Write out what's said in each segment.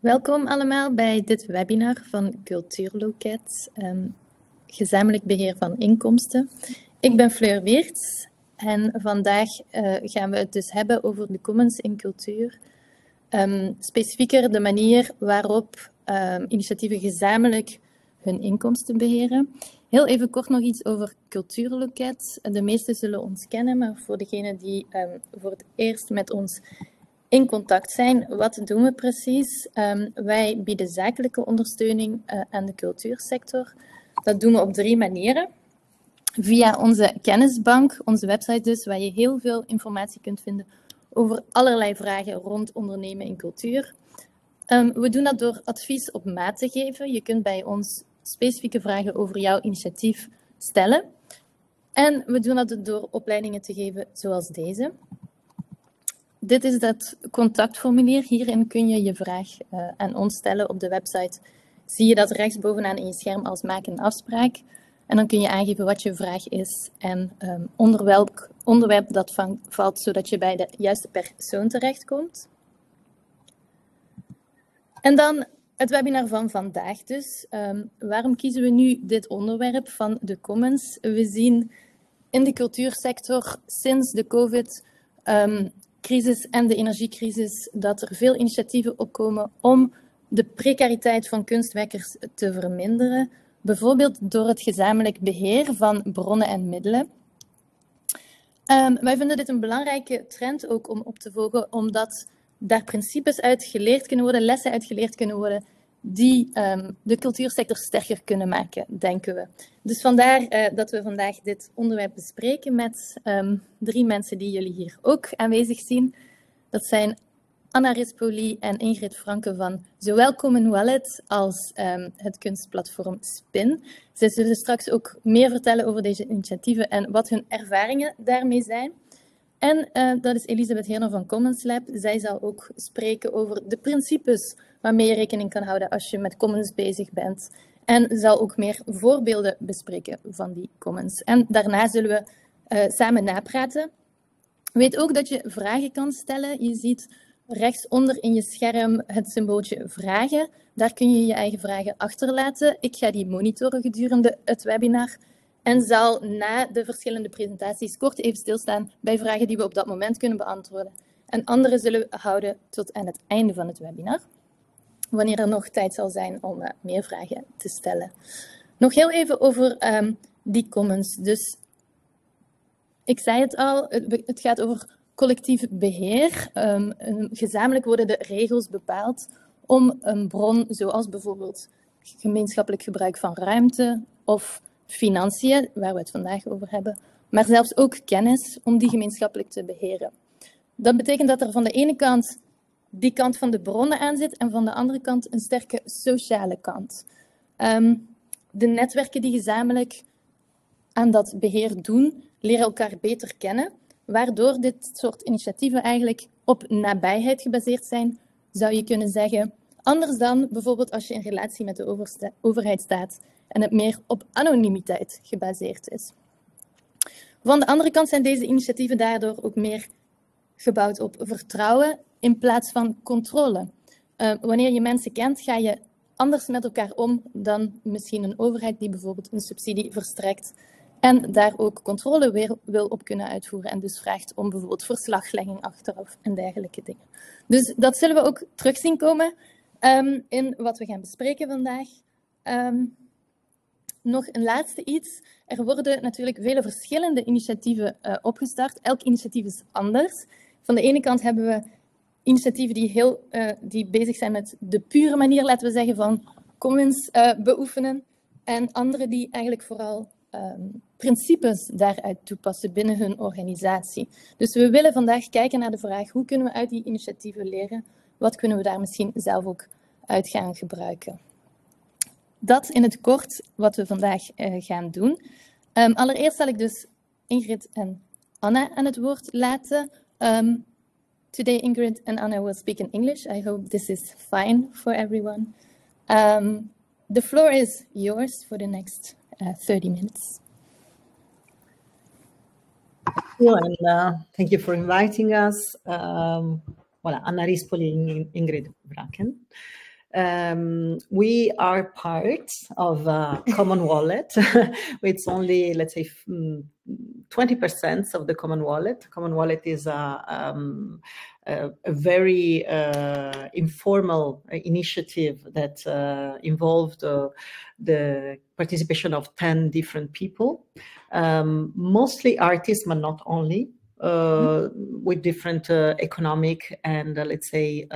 Welkom allemaal bij dit webinar van Cultuurloket, gezamenlijk beheer van inkomsten. Ik ben Fleur Weerts en vandaag gaan we het dus hebben over de commons in cultuur. Specifieker de manier waarop initiatieven gezamenlijk hun inkomsten beheren. Heel even kort nog iets over Cultuurloket. De meesten zullen ons kennen, maar voor degenen die voor het eerst met ons in contact zijn, wat doen we precies? Wij bieden zakelijke ondersteuning aan de cultuursector. Dat doen we op 3 manieren. Via onze kennisbank, onze website dus, waar je heel veel informatie kunt vinden over allerlei vragen rond ondernemen in cultuur. We doen dat door advies op maat te geven. Je kunt bij ons specifieke vragen over jouw initiatief stellen. En we doen dat door opleidingen te geven zoals deze. Dit is dat contactformulier. Hierin kun je je vraag aan ons stellen op de website. Zie je dat rechtsbovenaan in je scherm als maak een afspraak. En dan kun je aangeven wat je vraag is en onder welk onderwerp dat valt, zodat je bij de juiste persoon terechtkomt. En dan het webinar van vandaag dus. Waarom kiezen we nu dit onderwerp van de commons? We zien in de cultuursector sinds de COVID-crisis en de energiecrisis dat er veel initiatieven opkomen om de precariteit van kunstwerkers te verminderen. Bijvoorbeeld door het gezamenlijk beheer van bronnen en middelen. Wij vinden dit een belangrijke trend ook om op te volgen, omdat daar principes uit geleerd kunnen worden, lessen uit geleerd kunnen worden, die de cultuursector sterker kunnen maken, denken we. Dus vandaar dat we vandaag dit onderwerp bespreken met 3 mensen die jullie hier ook aanwezig zien. Dat zijn Anna Rispoli en Ingrid Franke van zowel Common Wallet als het kunstplatform Spin. Zij zullen straks ook meer vertellen over deze initiatieven en wat hun ervaringen daarmee zijn. En dat is Elisabeth Heerner van Commons Lab. Zij zal ook spreken over de principes waarmee je rekening kan houden als je met commons bezig bent. En zal ook meer voorbeelden bespreken van die commons. En daarna zullen we samen napraten. Weet ook dat je vragen kan stellen. Je ziet rechtsonder in je scherm het symbooltje vragen. Daar kun je je eigen vragen achterlaten. Ik ga die monitoren gedurende het webinar. En zal na de verschillende presentaties kort even stilstaan bij vragen die we op dat moment kunnen beantwoorden. En andere zullen we houden tot aan het einde van het webinar. Wanneer er nog tijd zal zijn om meer vragen te stellen. Nog heel even over die commons. Dus ik zei het al, het gaat over collectief beheer. Gezamenlijk worden de regels bepaald om een bron, zoals bijvoorbeeld gemeenschappelijk gebruik van ruimte of financiën, waar we het vandaag over hebben, maar zelfs ook kennis, om die gemeenschappelijk te beheren. Dat betekent dat er van de ene kant die kant van de bronnen aan zit en van de andere kant een sterke sociale kant. De netwerken die gezamenlijk aan dat beheer doen, leren elkaar beter kennen, waardoor dit soort initiatieven eigenlijk op nabijheid gebaseerd zijn, zou je kunnen zeggen. Anders dan bijvoorbeeld als je in relatie met de overheid staat en het meer op anonimiteit gebaseerd is. Van de andere kant zijn deze initiatieven daardoor ook meer gebouwd op vertrouwen in plaats van controle. Wanneer je mensen kent, ga je anders met elkaar om dan misschien een overheid die bijvoorbeeld een subsidie verstrekt en daar ook controle weer wil op kunnen uitvoeren en dus vraagt om bijvoorbeeld verslaglegging achteraf en dergelijke dingen. Dus dat zullen we ook terug zien komen in wat we gaan bespreken vandaag. Nog een laatste iets. Er worden natuurlijk vele verschillende initiatieven opgestart. Elk initiatief is anders. Van de ene kant hebben we initiatieven die bezig zijn met de pure manier, laten we zeggen, van commons beoefenen. En andere die eigenlijk vooral principes daaruit toepassen binnen hun organisatie. Dus we willen vandaag kijken naar de vraag, hoe kunnen we uit die initiatieven leren? Wat kunnen we daar misschien zelf ook uit gaan gebruiken? Dat in het kort wat we vandaag gaan doen. Allereerst zal ik dus Ingrid en Anna aan het woord laten. Today Ingrid and Anna will speak in English. I hope this is fine for everyone. The floor is yours for the next 30 minutes. And thank you for inviting us. Voilà, Anna Rispoli, Ingrid Braken. We are part of a common wallet. It's only, let's say, 20% of the common wallet. Common wallet is a very informal initiative that involved the participation of 10 different people, mostly artists, but not only. With different economic and let's say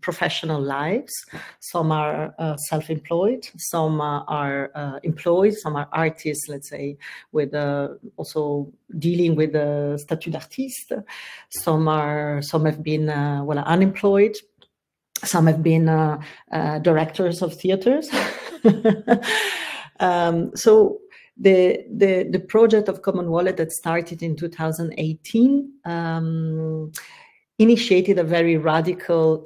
professional lives. Some are self-employed, some are employed, some are artists, let's say, with also dealing with the statut d'artiste. Some have been unemployed. Some have been directors of theaters. So the project of Common Wallet that started in 2018 initiated a very radical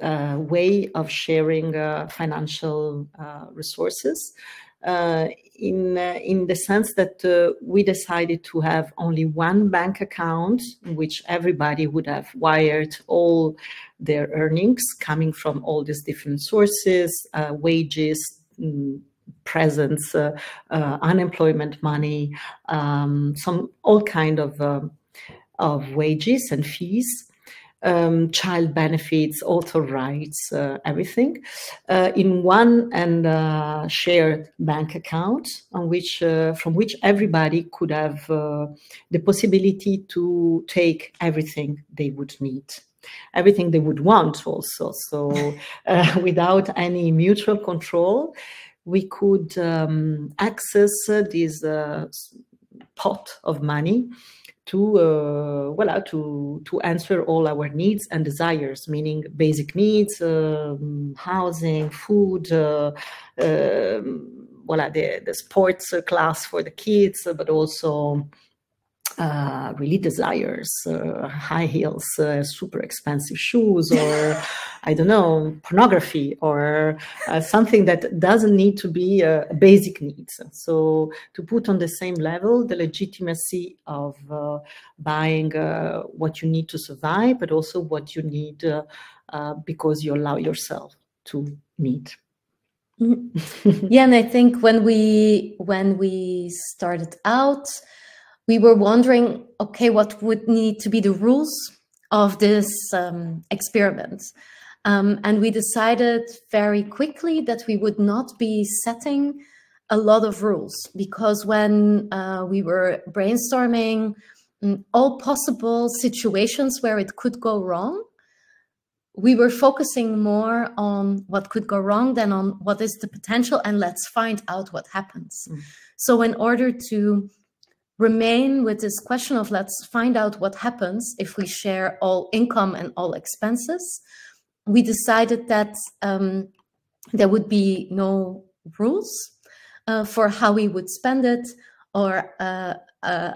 way of sharing financial resources in the sense that we decided to have only one bank account in which everybody would have wired all their earnings coming from all these different sources, wages, presents, unemployment money, all kind of wages and fees, child benefits, author rights, everything, in one and shared bank account on which, from which everybody could have the possibility to take everything they would need. Everything they would want also. So without any mutual control, we could access this pot of money to answer all our needs and desires, meaning basic needs, housing, food, the sports class for the kids, but also really desires, high heels, super expensive shoes, or I don't know, pornography, or something that doesn't need to be basic needs. So to put on the same level the legitimacy of buying what you need to survive, but also what you need because you allow yourself to need. Yeah, and I think when we started out, we were wondering, okay, what would need to be the rules of this experiment? And we decided very quickly that we would not be setting a lot of rules, because when we were brainstorming all possible situations where it could go wrong, we were focusing more on what could go wrong than on what is the potential, and let's find out what happens. So in order to remain with this question of let's find out what happens if we share all income and all expenses, we decided that there would be no rules for how we would spend it or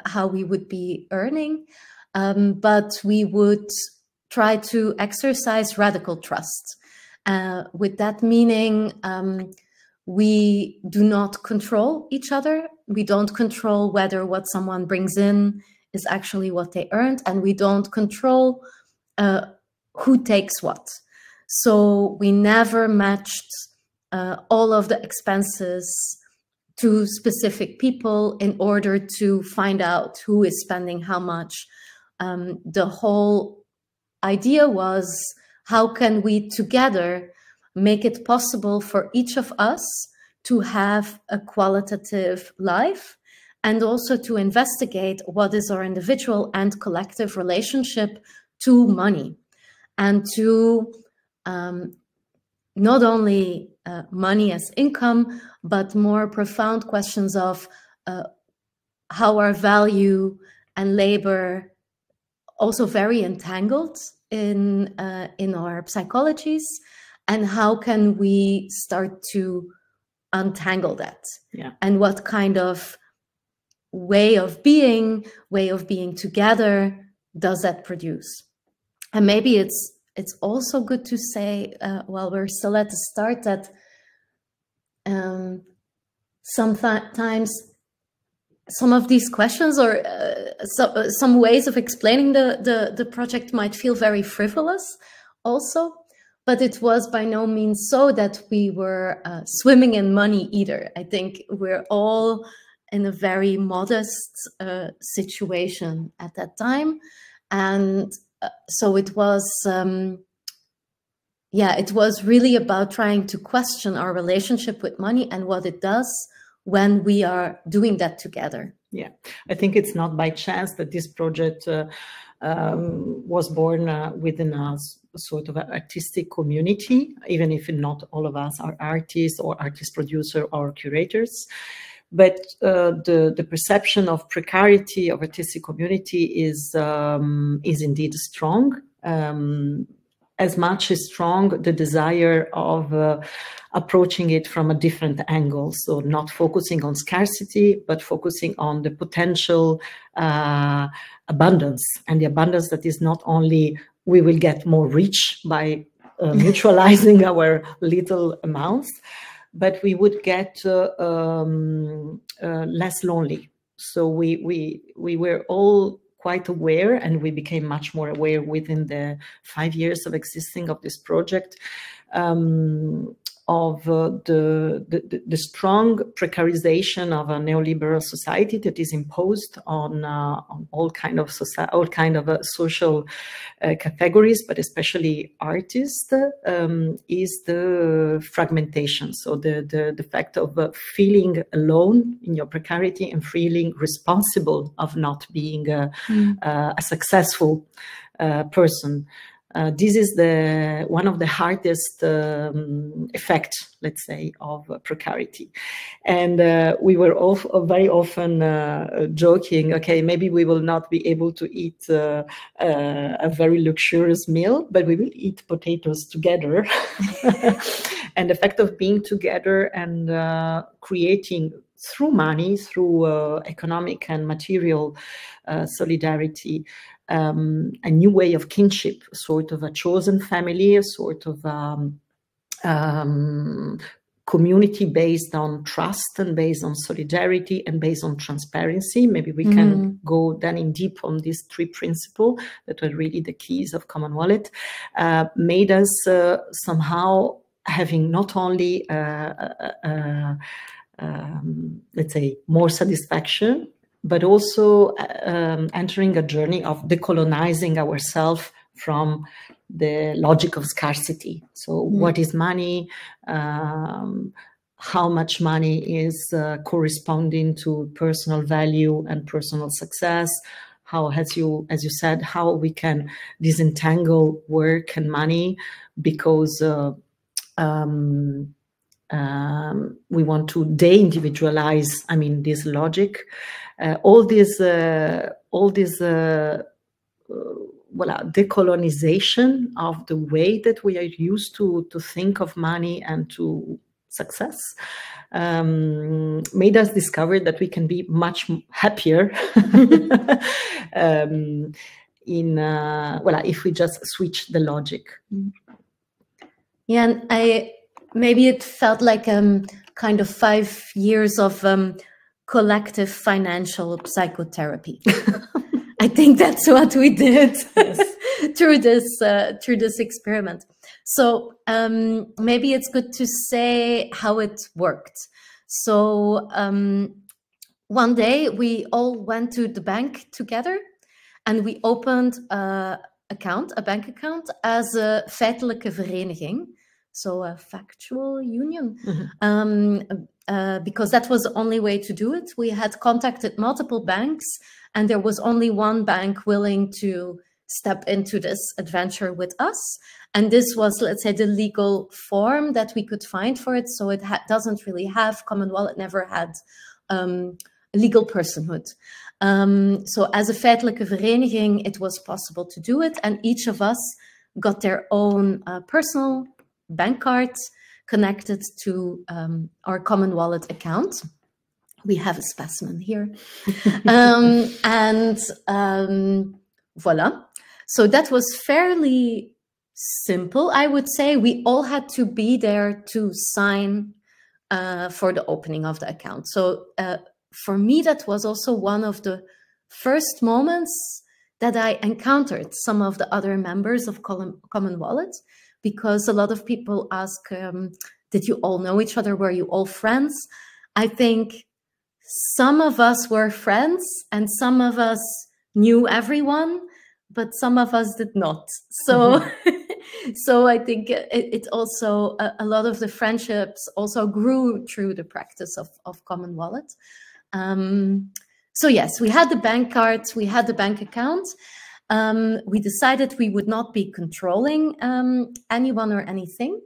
how we would be earning, but we would try to exercise radical trust. With that meaning, we do not control each other. We don't control whether what someone brings in is actually what they earned, and we don't control who takes what. So we never matched all of the expenses to specific people in order to find out who is spending how much. The whole idea was, how can we together make it possible for each of us to have a qualitative life, and also to investigate what is our individual and collective relationship to money, and to not only money as income, but more profound questions of how our value and labor also very entangled in our psychologies, and how can we start to untangle that? Yeah. And what kind of way of being together does that produce? And maybe it's also good to say, while we're still at the start, that sometimes some of these questions or some ways of explaining the project might feel very frivolous also, but it was by no means so that we were swimming in money either. I think we're all in a very modest situation at that time. And so it was, it was really about trying to question our relationship with money and what it does when we are doing that together. Yeah, I think it's not by chance that this project was born within a sort of an artistic community, even if not all of us are artists or artist producer or curators. But the perception of precarity of artistic community is indeed strong. As much as strong the desire of approaching it from a different angle. So not focusing on scarcity, but focusing on the potential abundance, and the abundance that is not only we will get more rich by mutualizing our little amounts, but we would get less lonely. So we were all quite aware, and we became much more aware within the 5 years of existing of this project, of the strong precarization of a neoliberal society that is imposed on all kind of social categories, but especially artists, is the fragmentation. So the fact of feeling alone in your precarity and feeling responsible of not being a successful person. This is one of the hardest effects, let's say, of precarity. And we were very often joking, okay, maybe we will not be able to eat a very luxurious meal, but we will eat potatoes together. And the fact of being together and creating through money, through economic and material solidarity, a new way of kinship, sort of a chosen family, a sort of community based on trust and based on solidarity and based on transparency. Maybe we can go then in deep on these three principles that were really the keys of Common Wallet, made us somehow having not only, let's say, more satisfaction, but also entering a journey of decolonizing ourselves from the logic of scarcity. So what is money? How much money is corresponding to personal value and personal success? How, as you said, how we can disentangle work and money, because we want to de-individualize, I mean, this logic. All this decolonization of the way that we are used to think of money and to success made us discover that we can be much happier if we just switch the logic. Yeah, and maybe it felt like kind of 5 years of collective financial psychotherapy. I think that's what we did through this experiment. So maybe it's good to say how it worked. So one day we all went to the bank together, and we opened a bank account as a feitelijke vereniging. So a factual union, because that was the only way to do it. We had contacted multiple banks, and there was only one bank willing to step into this adventure with us. And this was, let's say, the legal form that we could find for it. So it doesn't really have, Common Wallet never had legal personhood. So as a feitelijke vereniging, it was possible to do it. And each of us got their own personal bank cards connected to our Common Wallet account. We have a specimen here. Voila. So that was fairly simple, I would say. We all had to be there to sign for the opening of the account. So for me, that was also one of the first moments that I encountered some of the other members of Common Wallet, because a lot of people ask, did you all know each other? Were you all friends? I think some of us were friends and some of us knew everyone, but some of us did not. So, so I think it also, a lot of the friendships also grew through the practice of Common Wallet. So yes, we had the bank cards, we had the bank account. We decided we would not be controlling anyone or anything,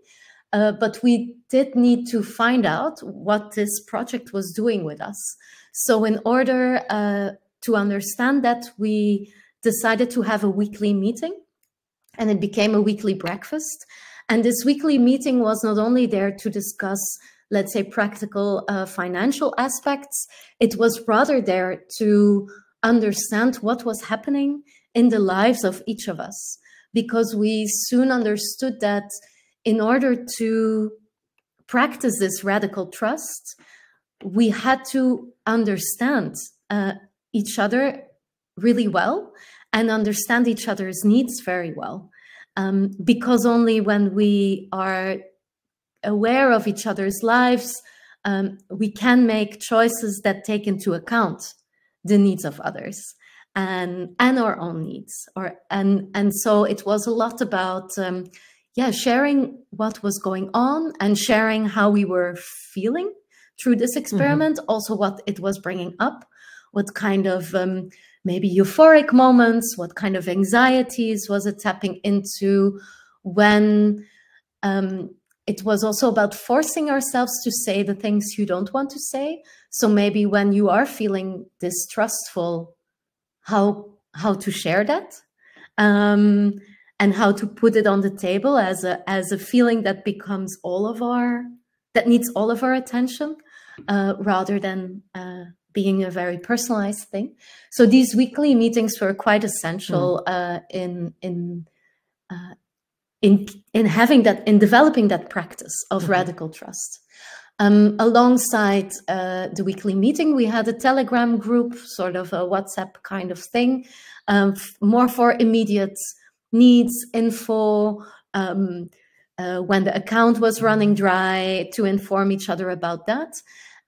but we did need to find out what this project was doing with us. So in order to understand that, we decided to have a weekly meeting, and it became a weekly breakfast. And this weekly meeting was not only there to discuss, let's say, practical financial aspects, it was rather there to understand what was happening in the lives of each of us, because we soon understood that in order to practice this radical trust, we had to understand each other really well and understand each other's needs very well. Because only when we are aware of each other's lives, we can make choices that take into account the needs of others and our own needs. And so it was a lot about sharing what was going on and sharing how we were feeling through this experiment, also what it was bringing up, what kind of maybe euphoric moments, what kind of anxieties was it tapping into, when it was also about forcing ourselves to say the things you don't want to say. So maybe when you are feeling distrustful, how to share that, and how to put it on the table as a feeling that becomes that needs all of our attention, rather than being a very personalized thing. So these weekly meetings were quite essential in having that, in developing that practice of radical trust. Alongside the weekly meeting, we had a Telegram group, sort of a WhatsApp kind of thing, more for immediate needs, info, when the account was running dry, to inform each other about that.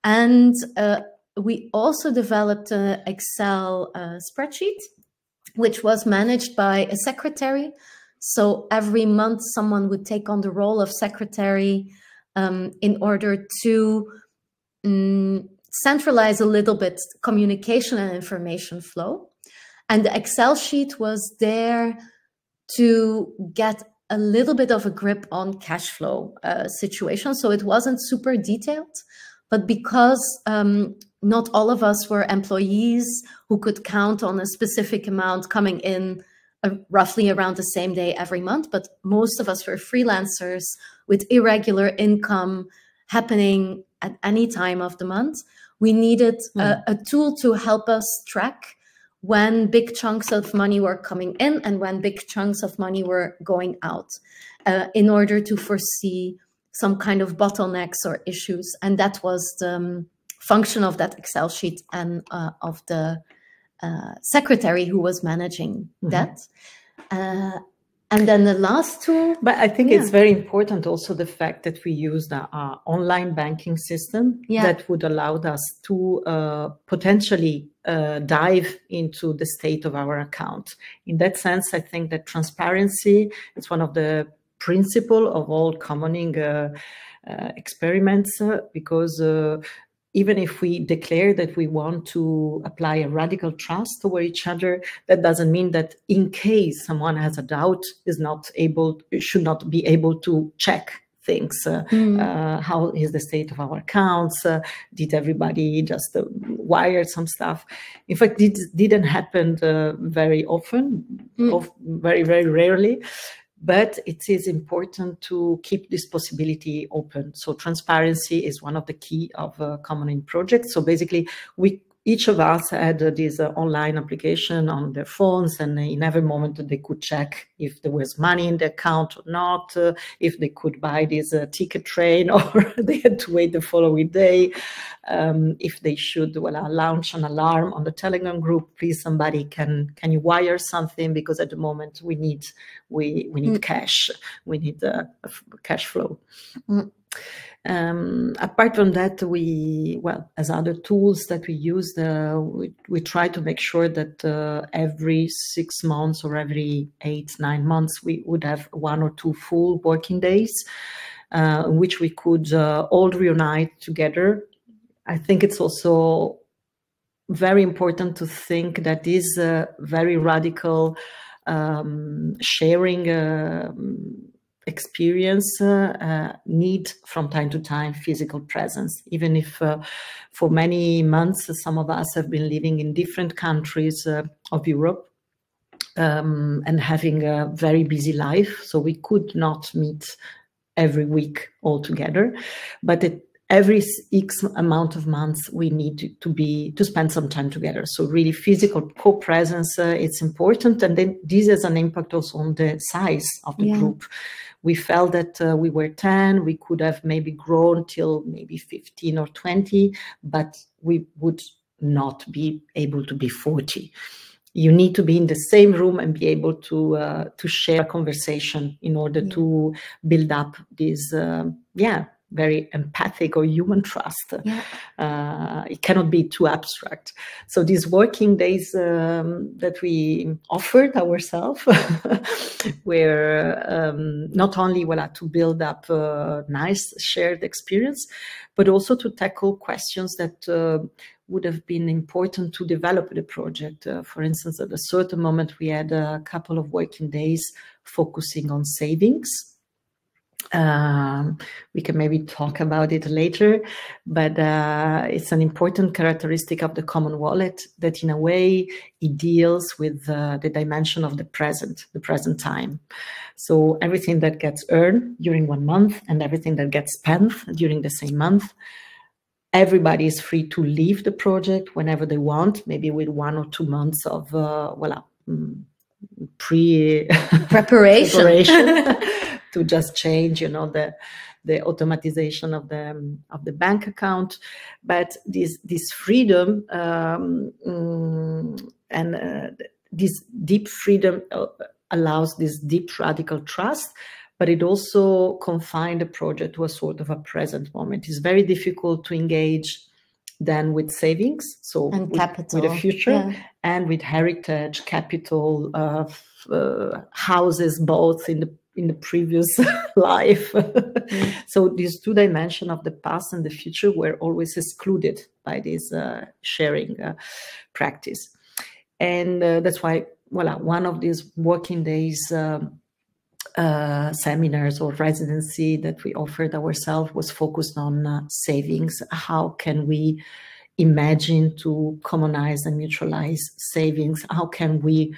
And we also developed an Excel spreadsheet, which was managed by a secretary. So every month, someone would take on the role of secretary in order to centralize a little bit communication and information flow. And the Excel sheet was there to get a little bit of a grip on cash flow situation. So it wasn't super detailed, but because not all of us were employees who could count on a specific amount coming in roughly around the same day every month, but most of us were freelancers with irregular income happening at any time of the month. We needed a tool to help us track when big chunks of money were coming in and when big chunks of money were going out, in order to foresee some kind of bottlenecks or issues. And that was the function of that Excel sheet and of the secretary who was managing that. And then the last tool. But I think it's very important also the fact that we used our online banking system that would allow us to potentially dive into the state of our account. In that sense, I think that transparency is one of the principles of all commoning experiments, because even if we declare that we want to apply a radical trust over each other, that doesn't mean that in case someone has a doubt, should not be able to check things. How is the state of our accounts? Did everybody just wire some stuff? In fact, it didn't happen very often, very, very rarely. But it is important to keep this possibility open. So transparency is one of the key of commoning projects. So basically, we each of us had this online application on their phones, and in every moment they could check if there was money in the account or not, if they could buy this ticket train or they had to wait the following day, if they should launch an alarm on the Telegram group, please somebody can you wire something, because at the moment we need cash, we need cash flow. Apart from that, as other tools that we use, we try to make sure that every 6 months or every 8-9 months, we would have 1 or 2 full working days in which we could all reunite together. I think it's also very important to think that this very radical sharing experience need from time to time physical presence, even if for many months some of us have been living in different countries of Europe and having a very busy life, so we could not meet every week all together, but every X amount of months we need to spend some time together. So really physical co-presence, it's important, and then this has an impact also on the size of the group. We felt that we were 10, we could have maybe grown till maybe 15 or 20, but we would not be able to be 40. You need to be in the same room and be able to share a conversation in order to build up this, very empathic or human trust. It cannot be too abstract. So these working days that we offered ourselves were not only to build up a nice shared experience, but also to tackle questions that would have been important to develop the project. For instance, at a certain moment, we had a couple of working days focusing on savings. We can maybe talk about it later, but it's an important characteristic of the common wallet that in a way it deals with the dimension of the present time. So everything that gets earned during 1 month and everything that gets spent during the same month, everybody is free to leave the project whenever they want, maybe with 1 or 2 months of preparation to just change, the automatization of the bank account. But this freedom and this deep freedom allows this deep radical trust, but it also confined the project to a sort of a present moment. It's very difficult to engage then with savings, so and capital, with the future, and with heritage, capital, houses, both in the previous life. So these 2 dimensions of the past and the future were always excluded by this sharing practice. And that's why, one of these working days seminars or residency that we offered ourselves was focused on savings. How can we imagine to commonize and mutualize savings? How can we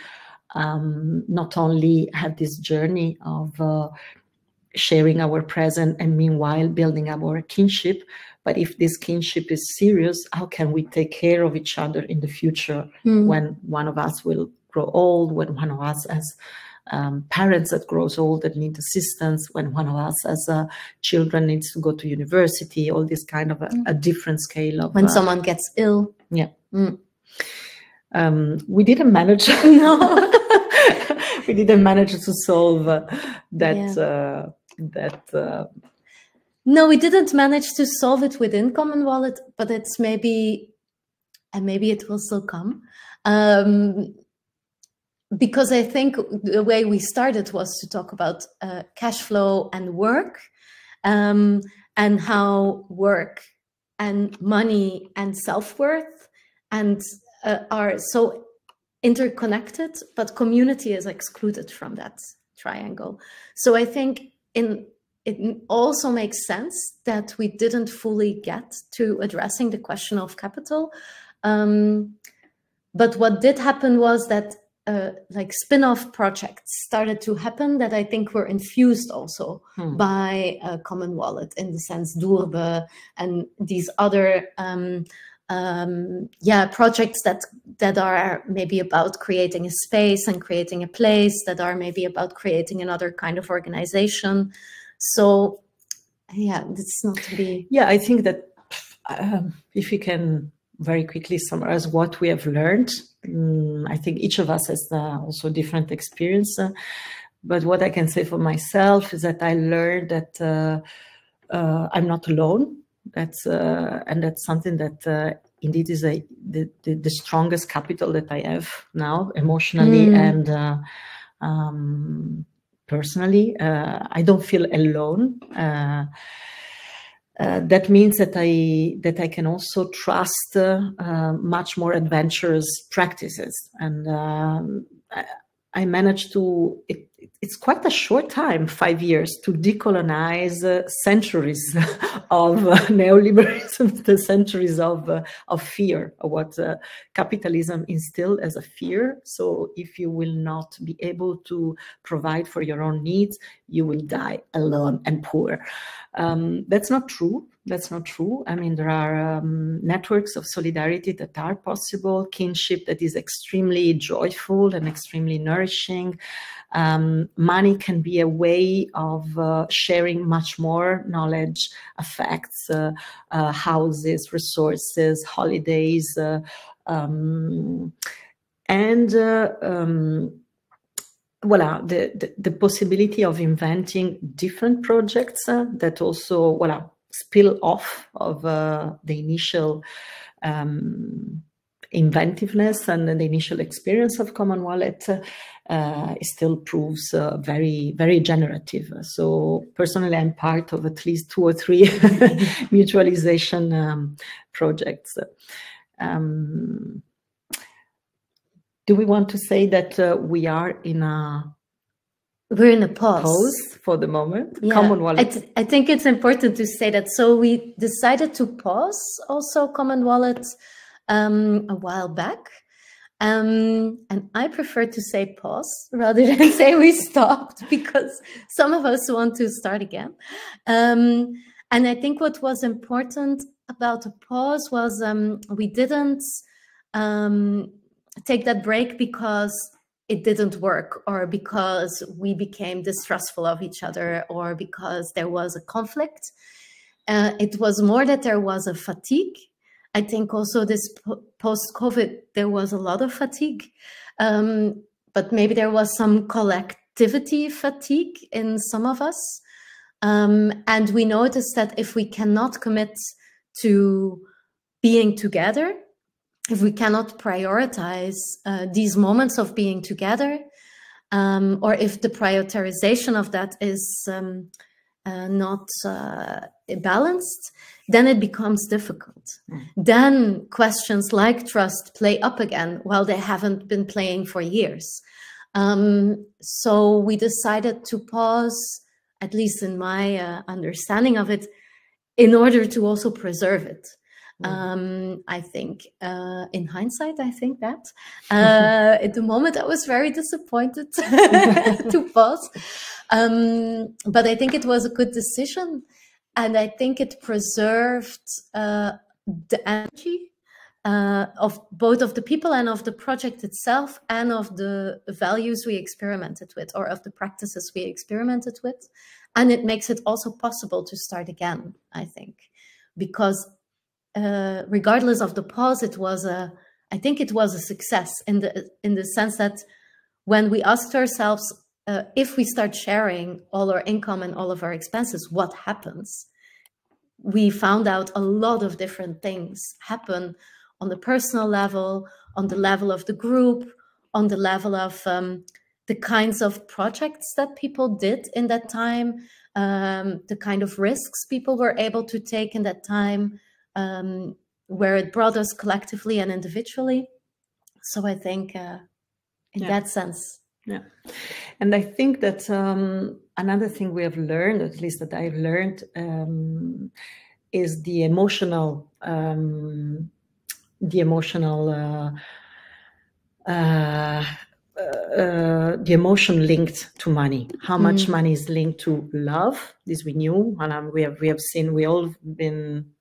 not only have this journey of sharing our present and meanwhile building our kinship, but if this kinship is serious, how can we take care of each other in the future when one of us will grow old, when one of us has parents that grows old that need assistance, when one of us as children needs to go to university, all this kind of a different scale of... When someone gets ill. Yeah. We didn't manage... No. We didn't manage to solve that... No, we didn't manage to solve it within Common Wallet, but it's maybe it will still come. Because I think the way we started was to talk about cash flow and work, and how work and money and self-worth and are so interconnected, but community is excluded from that triangle. So I think it also makes sense that we didn't fully get to addressing the question of capital. But what did happen was that like spin-off projects started to happen that I think were infused also by Common Wallet, in the sense Doel and these other projects that are maybe about creating a space and creating a place, that are maybe about creating another kind of organization. So yeah, it's not to be. Yeah, I think that if we can very quickly summarize what we have learned, I think each of us has also different experience. But what I can say for myself is that I learned that I'm not alone. And that's something that indeed is the strongest capital that I have now, emotionally and personally. I don't feel alone. That means that I can also trust much more adventurous practices, and I managed to. It's quite a short time, 5 years, to decolonize centuries of neoliberalism, the centuries of fear, of what capitalism instilled as a fear. So if you will not be able to provide for your own needs, you will die alone and poor. That's not true. That's not true. I mean, there are networks of solidarity that are possible, kinship that is extremely joyful and extremely nourishing. Money can be a way of sharing much more knowledge, affects, houses, resources, holidays, voila, the possibility of inventing different projects that also, voila, spill off of the initial inventiveness and the initial experience of Common Wallet still proves very, very generative. So personally, I'm part of at least 2 or 3 mutualization projects. Do we want to say that we are in a... We're in a pause for the moment. Yeah. Common Wallet. I think it's important to say that. So we decided to pause also Common Wallet a while back. And I prefer to say pause rather than say we stopped, because some of us want to start again. And I think what was important about the pause was we didn't take that break because it didn't work, or because we became distrustful of each other, or because there was a conflict. It was more that there was a fatigue. I think also this post-COVID, there was a lot of fatigue, but maybe there was some collectivity fatigue in some of us. And we noticed that if we cannot commit to being together, if we cannot prioritize these moments of being together, or if the prioritization of that is not balanced, then it becomes difficult. Then questions like trust play up again, while they haven't been playing for years. So we decided to pause, at least in my understanding of it, in order to also preserve it. I think in hindsight, I think that at the moment I was very disappointed to pause, but I think it was a good decision, and I think it preserved the energy of both of the people and of the project itself, and of the values we experimented with, or of the practices we experimented with, and it makes it also possible to start again, I think, because regardless of the pause, I think it was a success in the sense that when we asked ourselves, if we start sharing all our income and all of our expenses, what happens? We found out a lot of different things happen on the personal level, on the level of the group, on the level of the kinds of projects that people did in that time, the kind of risks people were able to take in that time, where it brought us collectively and individually. So I think in that sense. Yeah. And I think that another thing we have learned, at least that I've learned, is the emotional emotion linked to money. How much money is linked to love? This we knew, and we have seen. We all been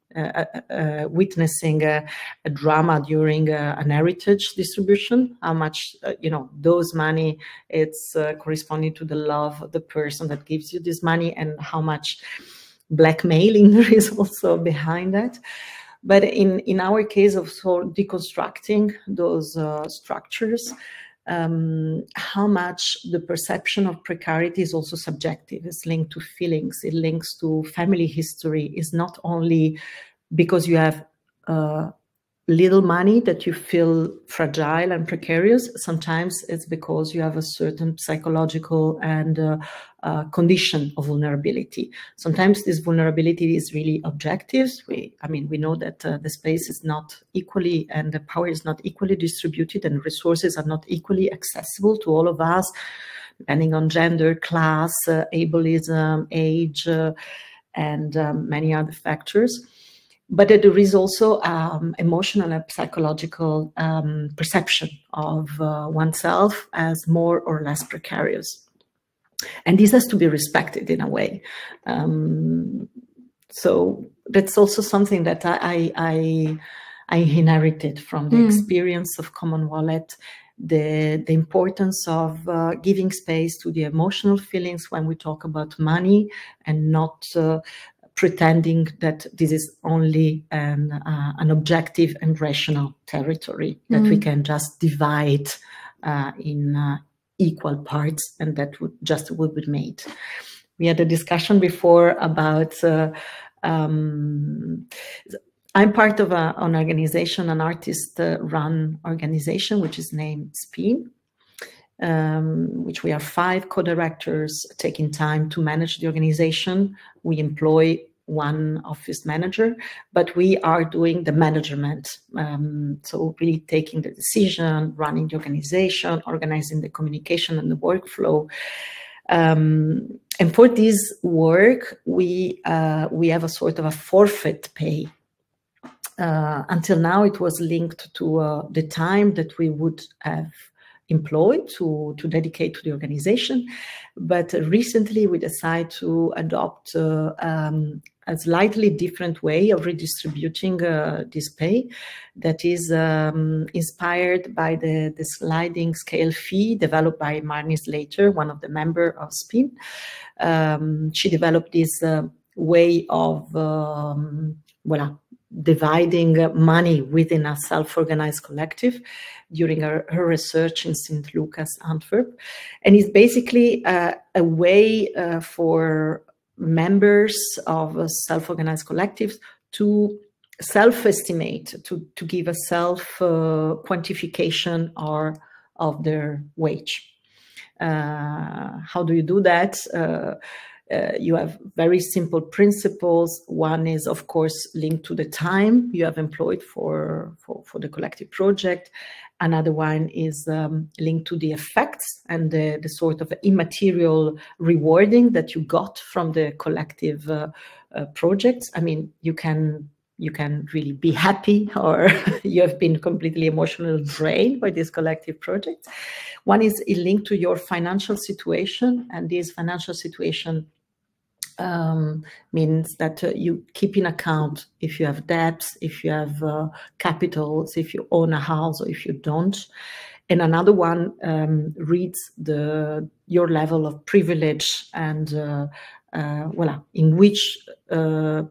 witnessing a drama during an heritage distribution, how much, those money, it's corresponding to the love of the person that gives you this money, and how much blackmailing there is also behind that. But in our case of deconstructing those structures, how much the perception of precarity is also subjective. It's linked to feelings, it links to family history. It's not only because you have little money that you feel fragile and precarious. Sometimes it's because you have a certain psychological and condition of vulnerability. Sometimes this vulnerability is really objective. We know that the space is not equally, and the power is not equally distributed, and resources are not equally accessible to all of us, depending on gender, class, ableism, age, and many other factors. But there is also emotional and psychological perception of oneself as more or less precarious. And this has to be respected in a way. So that's also something that I inherited from the experience of Common Wallet, the importance of giving space to the emotional feelings when we talk about money, and not pretending that this is only an objective and rational territory that we can just divide in equal parts, and that would be made. We had a discussion before about I'm part of an organization, an artist-run organization, which is named SPIN, which we are 5 co-directors taking time to manage the organization. We employ one office manager, but we are doing the management. So really taking the decision, running the organization, organizing the communication and the workflow. And for this work, we have a sort of a forfeit pay. Until now, it was linked to the time that we would have employed to dedicate to the organization. But recently we decided to adopt a slightly different way of redistributing this pay that is inspired by the sliding scale fee developed by Marnis later, one of the members of SPIN. She developed this way of dividing money within a self-organized collective during her research in St. Lucas, Antwerp. And it's basically a way for members of self-organized collectives to self-estimate, to give a self-quantification of their wage. How do you do that? You have very simple principles. One is, of course, linked to the time you have employed for the collective project. Another one is linked to the effects and the sort of immaterial rewarding that you got from the collective projects. I mean, you can really be happy, or you have been completely emotionally drained by this collective project. One is linked to your financial situation, and this financial situation means that you keep in account if you have debts, if you have capitals, if you own a house or if you don't. And another one reads your level of privilege and in which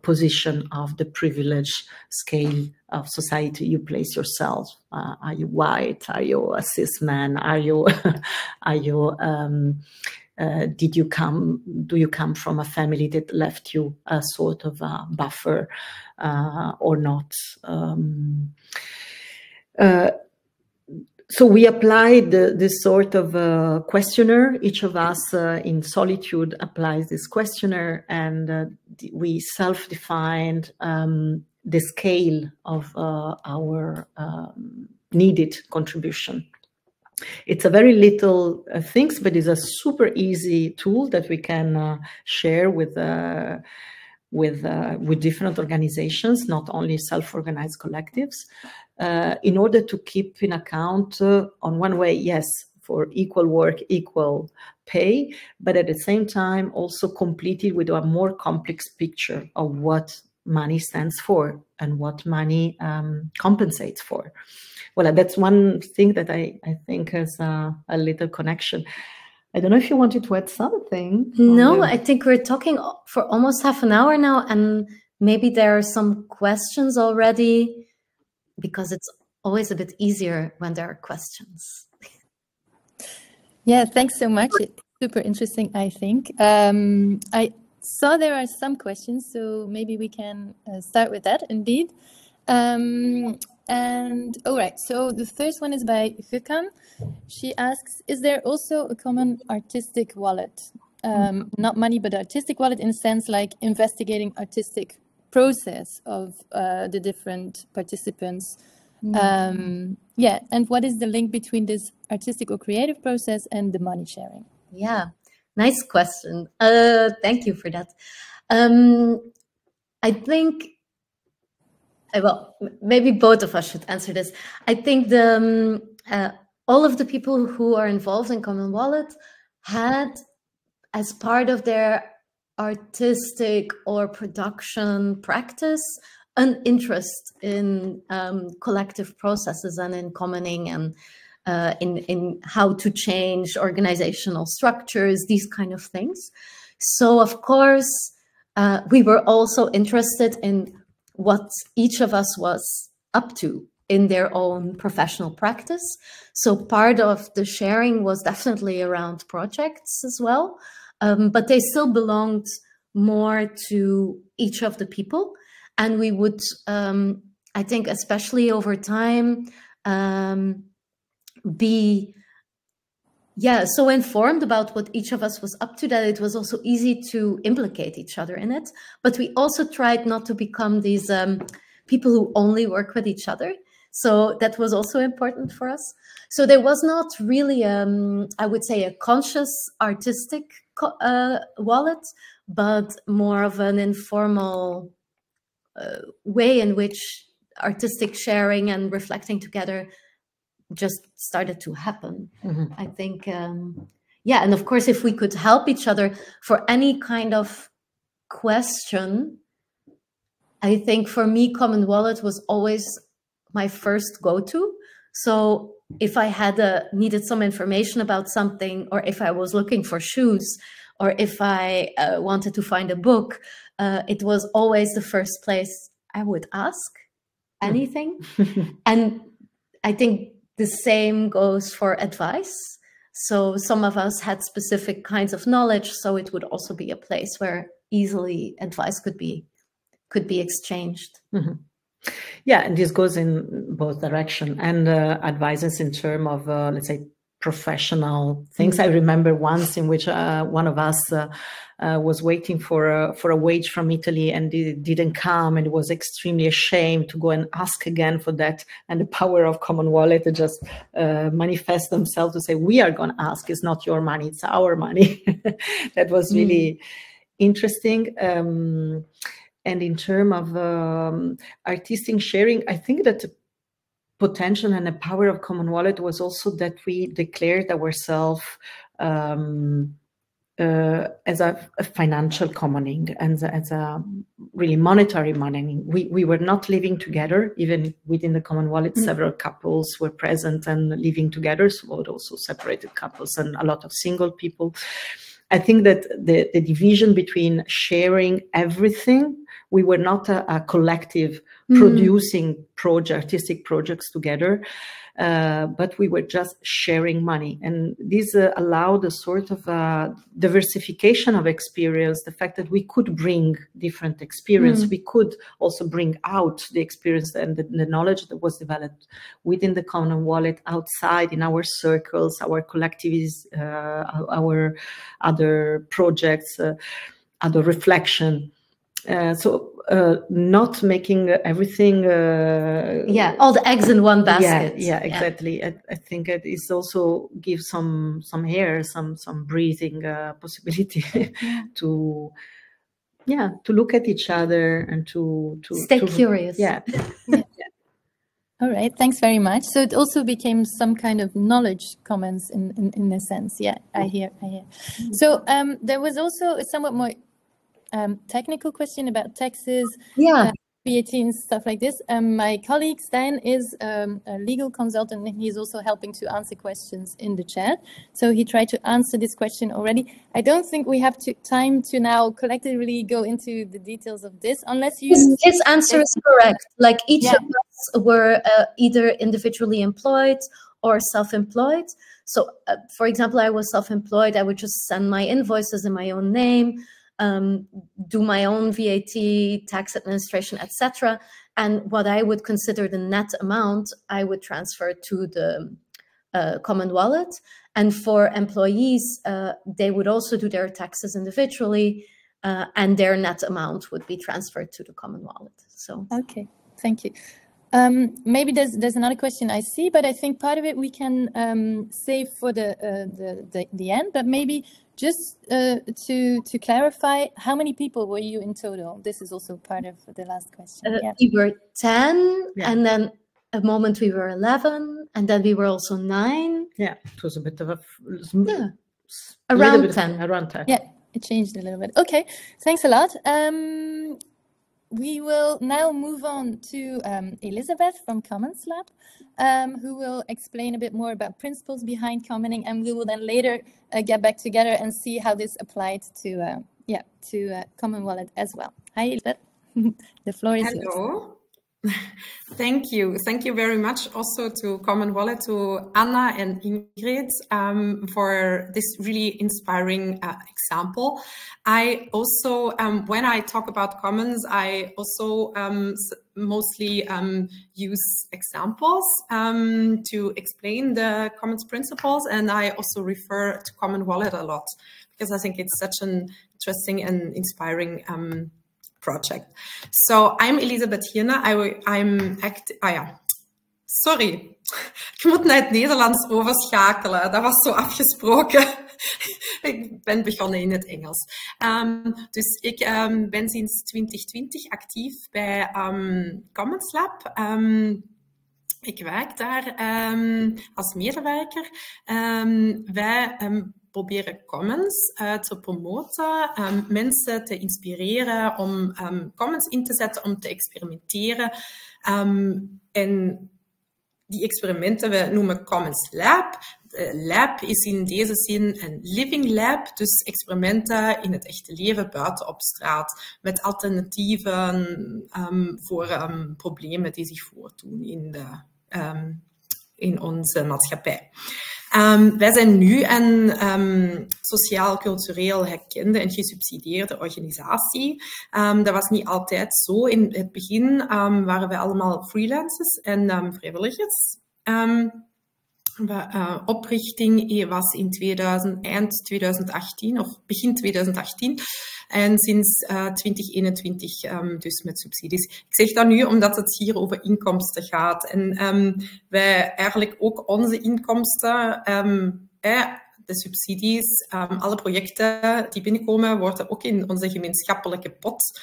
position of the privilege scale of society you place yourself. Are you white? Are you a cis man? Are you do you come from a family that left you a sort of a buffer or not? So we applied this sort of questionnaire. Each of us in solitude applies this questionnaire, and we self-defined the scale of our needed contribution. It's a very little things, but it's a super easy tool that we can share with different organizations, not only self-organized collectives, in order to keep in account, on one way, yes, for equal work, equal pay, but at the same time also complete it with a more complex picture of what money stands for and what money compensates for. Well, that's one thing that I think has a little connection. I don't know if you wanted to add something. No, I think we're talking for almost half an hour now, and maybe there are some questions already, because it's always a bit easier when there are questions. Yeah, thanks so much. It's super interesting, I think. I saw there are some questions, so maybe we can start with that, indeed. And all right, so the first one is by Gekregen. She asks, is there also a common artistic wallet? Not money, but artistic wallet, in a sense like investigating artistic process of the different participants. Yeah, and what is the link between this artistic or creative process and the money sharing? Yeah, nice question. Thank you for that. I think, well, maybe both of us should answer this. I think all of the people who are involved in Common Wallet had, as part of their artistic or production practice, an interest in collective processes and in commoning and in how to change organizational structures, these kind of things. So, of course, we were also interested in what each of us was up to in their own professional practice. So part of the sharing was definitely around projects as well, but they still belonged more to each of the people. And we would, I think, especially over time, be so informed about what each of us was up to that it was also easy to implicate each other in it. But we also tried not to become these people who only work with each other. So that was also important for us. So there was not really, I would say, a conscious artistic wallet, but more of an informal way in which artistic sharing and reflecting together just started to happen. I think, yeah, and of course, if we could help each other for any kind of question, I think for me, Common Wallet was always my first go-to. So if I had needed some information about something, or if I was looking for shoes, or if I wanted to find a book, it was always the first place I would ask anything. And I think the same goes for advice. So some of us had specific kinds of knowledge, so it would also be a place where easily advice could be exchanged. Yeah, and this goes in both directions, and advices in terms of, let's say, professional things. I remember once in which one of us was waiting for a wage from Italy, and it didn't come, and it was extremely ashamed to go and ask again for that. And the power of Common Wallet to just manifest themselves to say, we are going to ask, it's not your money, it's our money. That was really interesting. And in terms of artistic sharing, I think that the potential and the power of Common Wallet was also that we declared ourselves as a financial commoning and as a really monetary money. We were not living together. Even within the Common Wallet, several couples were present and living together, so also separated couples and a lot of single people. I think that the division between sharing everything, we were not a collective producing artistic projects together, but we were just sharing money. And this allowed a sort of diversification of experience, the fact that we could bring different experience. We could also bring out the experience and the knowledge that was developed within the Common Wallet, outside in our circles, our collectivities, our other projects, other reflection. So not making everything all the eggs in one basket. Yeah, exactly. I think it is also gives some air, some breathing possibility to look at each other and to stay curious. All right, thanks very much. So it also became some kind of knowledge commons in a sense. Yeah, I hear. So there was also a somewhat more technical question about taxes, Yeah. VAT and stuff like this. My colleague Stijn is a legal consultant, and he's also helping to answer questions in the chat. So he tried to answer this question already. I don't think we have time to now collectively go into the details of this, unless you... His answer is correct. Like each of us were either individually employed or self-employed. So, for example, I was self-employed. I would just send my invoices in my own name, do my own VAT, tax administration, etc. And what I would consider the net amount, I would transfer to the common wallet. And for employees, they would also do their taxes individually, and their net amount would be transferred to the common wallet. So okay, thank you. Maybe there's another question I see, but I think part of it we can save for the end. But maybe just to clarify, how many people were you in total? This is also part of the last question. We were 10, and then a moment we were 11, and then we were also 9. Yeah, it was a bit of a... Around 10. Around 10. Yeah, it changed a little bit. Okay, thanks a lot. We will now move on to Elizabeth from Commons Lab, who will explain a bit more about principles behind commenting, and we will then later get back together and see how this applied to Common Wallet as well. Hi, Elizabeth. The floor is yours. Hello. Thank you. Thank you very much also to Common Wallet, to Anna and Ingrid for this really inspiring example. I also, when I talk about Commons, I also mostly use examples to explain the Commons principles, and I also refer to Common Wallet a lot because I think it's such an interesting and inspiring project. So I'm Elisabeth Hirne. Sorry, ik moet naar het Nederlands overschakelen. Dat was zo afgesproken. Ik ben begonnen in het Engels. Dus ik ben sinds 2020 actief bij Commons Lab. Ik werk daar als medewerker. Wij proberen Commons te promoten, mensen te inspireren om Commons in te zetten, om te experimenteren. En die experimenten we noemen Commons Lab. Lab is in deze zin een living lab, dus experimenten in het echte leven, buiten op straat, met alternatieven voor problemen die zich voordoen in onze maatschappij. Wij zijn nu een sociaal-cultureel herkende en gesubsidieerde organisatie. Dat was niet altijd zo. In het begin waren we allemaal freelancers en vrijwilligers. Oprichting was in eind 2018 of begin 2018 en sinds 2021 dus met subsidies. Ik zeg dat nu omdat het hier over inkomsten gaat en wij eigenlijk ook onze inkomsten, de subsidies, alle projecten die binnenkomen worden ook in onze gemeenschappelijke pot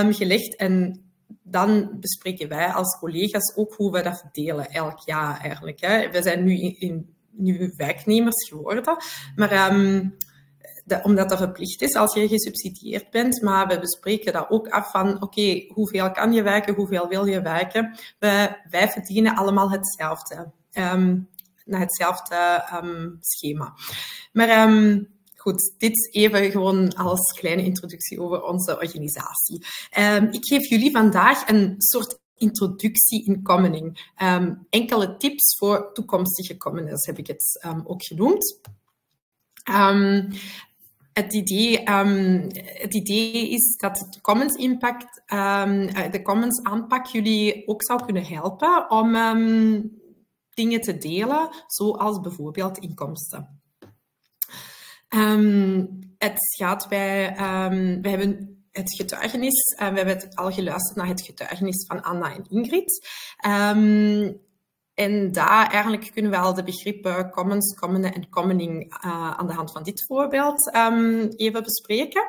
gelegd en dan bespreken wij als collega's ook hoe we dat verdelen elk jaar eigenlijk. We zijn nu werknemers geworden, maar omdat dat verplicht is als je gesubsidieerd bent, maar we bespreken dat ook af van oké, hoeveel kan je werken, hoeveel wil je werken. Wij verdienen allemaal hetzelfde, naar hetzelfde schema. Maar goed, dit even gewoon als kleine introductie over onze organisatie. Ik geef jullie vandaag een soort introductie in commoning. Enkele tips voor toekomstige commoners heb ik het ook genoemd. Het idee is dat de Commons impact, de Commons aanpak jullie ook zou kunnen helpen om dingen te delen, zoals bijvoorbeeld inkomsten. Het gaat bij, we hebben het getuigenis, we hebben al geluisterd naar het getuigenis van Anna en Ingrid. En daar eigenlijk kunnen we al de begrippen commons, commonen en commoning aan de hand van dit voorbeeld even bespreken.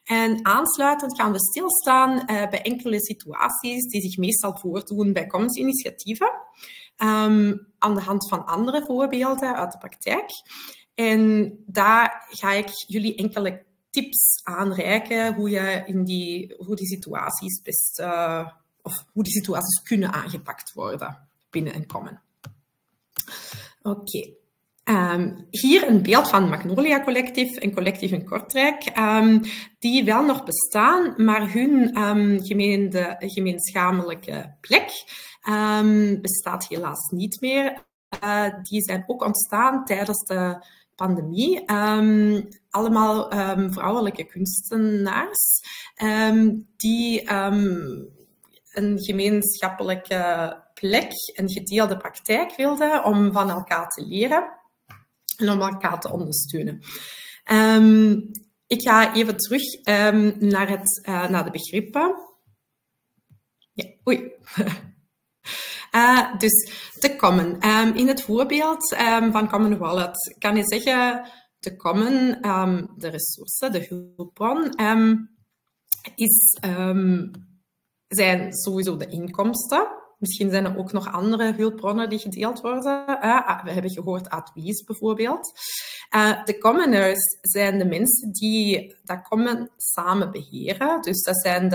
En aansluitend gaan we stilstaan bij enkele situaties die zich meestal voordoen bij commons-initiatieven. Aan de hand van andere voorbeelden uit de praktijk. En daar ga ik jullie enkele tips aanreiken hoe die situaties best, of hoe die situaties kunnen aangepakt worden binnen een common. Oké. Hier een beeld van Magnolia Collectief, een collectief in Kortrijk, die wel nog bestaan, maar hun gemeenschappelijke plek bestaat helaas niet meer. Die zijn ook ontstaan tijdens de pandemie. Allemaal vrouwelijke kunstenaars die een gemeenschappelijke plek, een gedeelde praktijk wilden om van elkaar te leren en om elkaar te ondersteunen. Ik ga even terug naar de begrippen. Ja, oei. Dus de common. In het voorbeeld van Common Wallet kan je zeggen, de common, de ressource, de hulpbron, zijn sowieso de inkomsten. Misschien zijn er ook nog andere hulpbronnen die gedeeld worden. We hebben gehoord advies bijvoorbeeld. De commoners zijn de mensen die dat common samen beheren. Dus dat zijn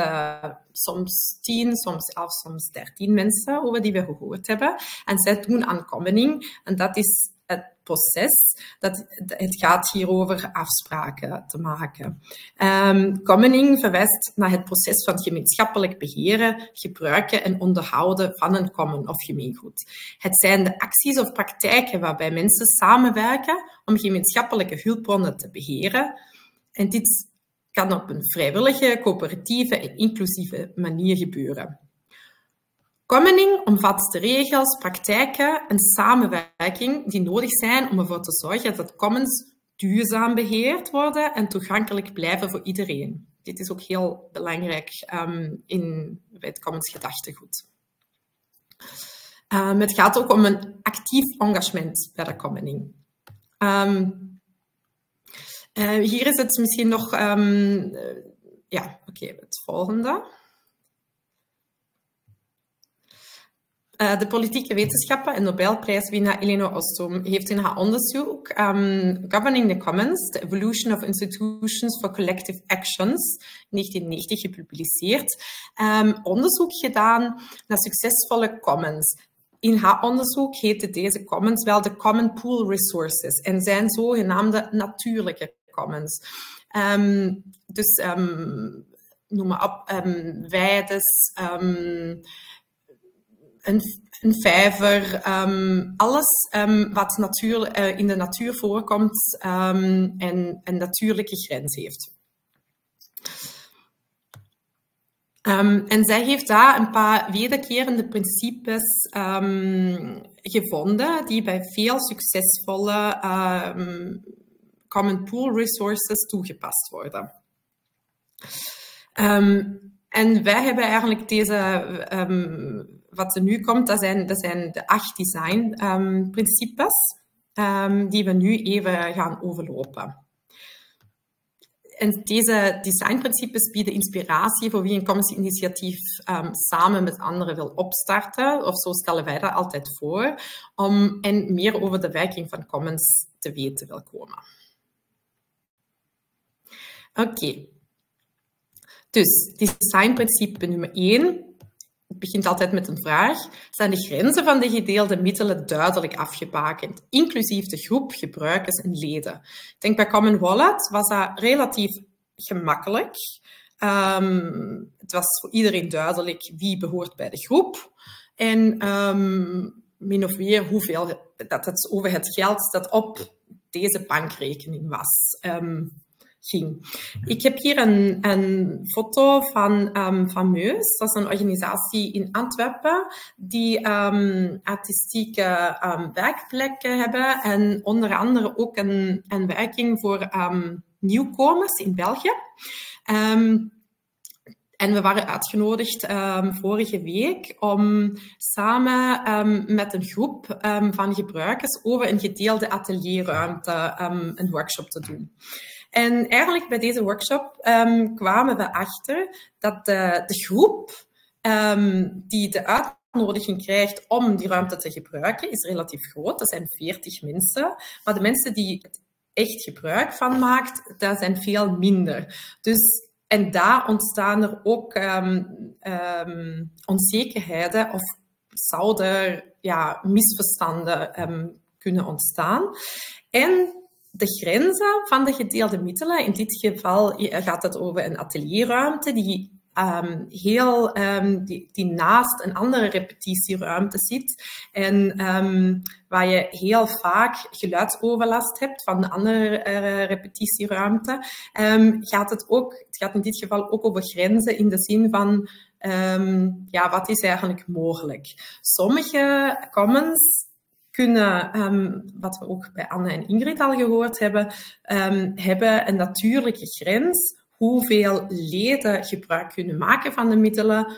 soms 10, soms 11, soms 13 mensen over die we gehoord hebben. En zij doen aan commoning. En dat is het proces. Het gaat hier over afspraken te maken. Commoning verwijst naar het proces van gemeenschappelijk beheren, gebruiken en onderhouden van een common of gemeengoed. Het zijn de acties of praktijken waarbij mensen samenwerken om gemeenschappelijke hulpbronnen te beheren. En dit kan op een vrijwillige, coöperatieve en inclusieve manier gebeuren. Commoning omvat de regels, praktijken en samenwerking die nodig zijn om ervoor te zorgen dat commons duurzaam beheerd worden en toegankelijk blijven voor iedereen. Dit is ook heel belangrijk bij het commons gedachtegoed. Het gaat ook om een actief engagement bij de commoning. Hier is het misschien nog het volgende. De politieke wetenschappen en Nobelprijswinnaar Elinor Ostrom heeft in haar onderzoek Governing the Commons, The Evolution of Institutions for Collective Actions, 1990 gepubliceerd, onderzoek gedaan naar succesvolle commons. In haar onderzoek heten deze commons wel de Common Pool Resources en zijn zogenaamde natuurlijke commons. Noem maar op, weides, een vijver, alles wat in de natuur voorkomt en een natuurlijke grens heeft. En zij heeft daar een paar wederkerende principes gevonden die bij veel succesvolle Common Pool Resources toegepast worden. En wij hebben eigenlijk deze, wat er nu komt, dat zijn de 8 designprincipes die we nu even gaan overlopen. En deze designprincipes bieden inspiratie voor wie een commonsinitiatief samen met anderen wil opstarten, of zo stellen wij dat altijd voor, en meer over de werking van commons te weten wil komen. Oké. Dus, designprincipe nummer 1, het begint altijd met een vraag. Zijn de grenzen van de gedeelde middelen duidelijk afgebakend, inclusief de groep, gebruikers en leden? Ik denk bij Common Wallet was dat relatief gemakkelijk. Het was voor iedereen duidelijk wie behoort bij de groep. En min of meer hoeveel dat het over het geld dat op deze bankrekening was. Ging. Ik heb hier een foto van Meus. Dat is een organisatie in Antwerpen die artistieke werkplekken hebben en onder andere ook een werking voor nieuwkomers in België. En we waren uitgenodigd vorige week om samen met een groep van gebruikers over een gedeelde atelierruimte een workshop te doen. En eigenlijk bij deze workshop kwamen we achter dat de groep die de uitnodiging krijgt om die ruimte te gebruiken, is relatief groot. Dat zijn 40 mensen. Maar de mensen die het echt gebruik van maakt, dat zijn veel minder. Dus, en daar ontstaan er ook onzekerheden of zouden er misverstanden kunnen ontstaan. En de grenzen van de gedeelde middelen, in dit geval gaat het over een atelierruimte die die naast een andere repetitieruimte zit en waar je heel vaak geluidsoverlast hebt van de andere repetitieruimte, het gaat in dit geval ook over grenzen in de zin van wat is eigenlijk mogelijk. Sommige commons kunnen, wat we ook bij Anne en Ingrid al gehoord hebben, hebben een natuurlijke grens hoeveel leden gebruik kunnen maken van de middelen,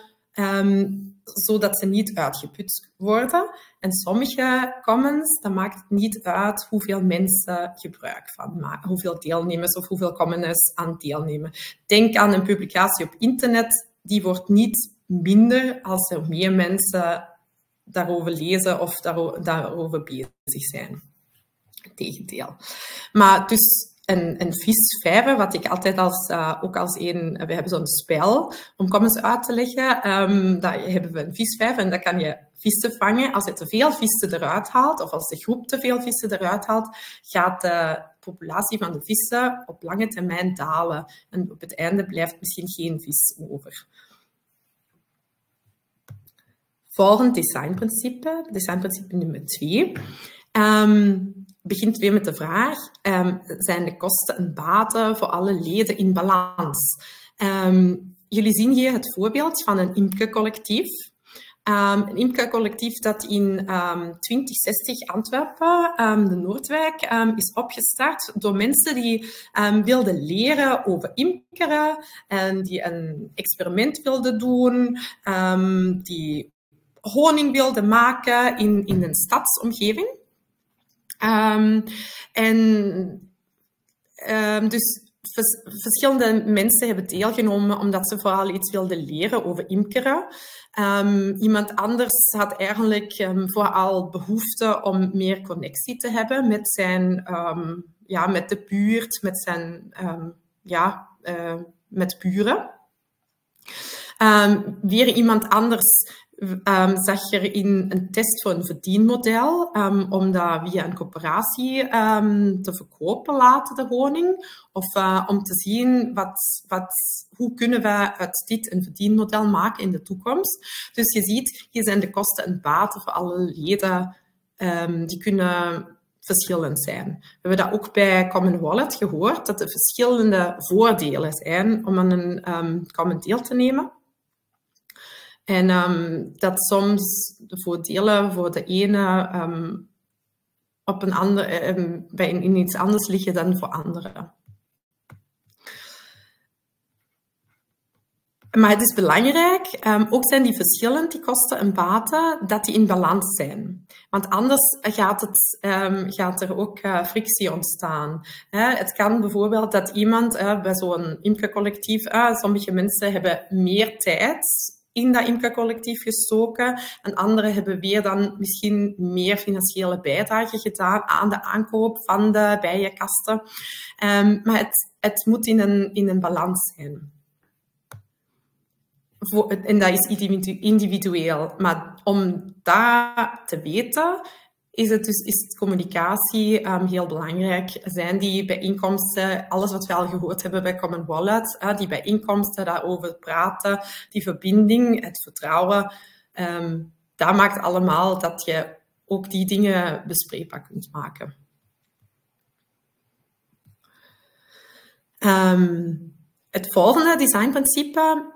zodat ze niet uitgeput worden. En sommige commons, dat maakt niet uit hoeveel mensen gebruik van maken, hoeveel deelnemers of hoeveel commoners aan deelnemen. Denk aan een publicatie op internet, die wordt niet minder als er meer mensen daarover lezen of daarover bezig zijn. Tegendeel. Maar dus een visvijver, wat ik altijd we hebben zo'n spel om commons uit te leggen. Daar hebben we een visvijver en daar kan je vissen vangen. Als je te veel vissen eruit haalt, of als de groep te veel vissen eruit haalt, gaat de populatie van de vissen op lange termijn dalen. En op het einde blijft misschien geen vis over. Volgend designprincipe nummer 2. Begint weer met de vraag, zijn de kosten en baten voor alle leden in balans? Jullie zien hier het voorbeeld van een imkercollectief. Een imkercollectief dat in 2060 Antwerpen, de Noordwijk, is opgestart door mensen die wilden leren over imkeren en die een experiment wilden doen, die honing wilden maken in een stadsomgeving. Dus verschillende mensen hebben deelgenomen omdat ze vooral iets wilden leren over imkeren. Iemand anders had eigenlijk vooral behoefte om meer connectie te hebben met zijn, met de buurt, met zijn, met buren. Weer iemand anders zag erin een test voor een verdienmodel, om dat via een coöperatie te verkopen laten, de honing. Of om te zien hoe kunnen we uit dit een verdienmodel maken in de toekomst. Dus je ziet, hier zijn de kosten en baten voor alle leden, die kunnen verschillend zijn. We hebben dat ook bij Common Wallet gehoord, dat er verschillende voordelen zijn om aan een common deel te nemen. En dat soms de voordelen voor de ene op een andere, in iets anders liggen dan voor anderen. Maar het is belangrijk, ook zijn die verschillen, die kosten en baten, dat die in balans zijn. Want anders gaat er ook frictie ontstaan. Het kan bijvoorbeeld dat iemand bij zo'n imkercollectief, sommige mensen hebben meer tijd in dat imkercollectief gestoken en anderen hebben weer dan misschien meer financiële bijdrage gedaan aan de aankoop van de bijenkasten. Maar het moet in een balans zijn. En dat is individueel. Maar om dat te weten, is communicatie heel belangrijk. Zijn die bijeenkomsten, alles wat we al gehoord hebben bij Common Wallet, die bijeenkomsten daarover praten, die verbinding, het vertrouwen, dat maakt allemaal dat je ook die dingen bespreekbaar kunt maken. Het volgende designprincipe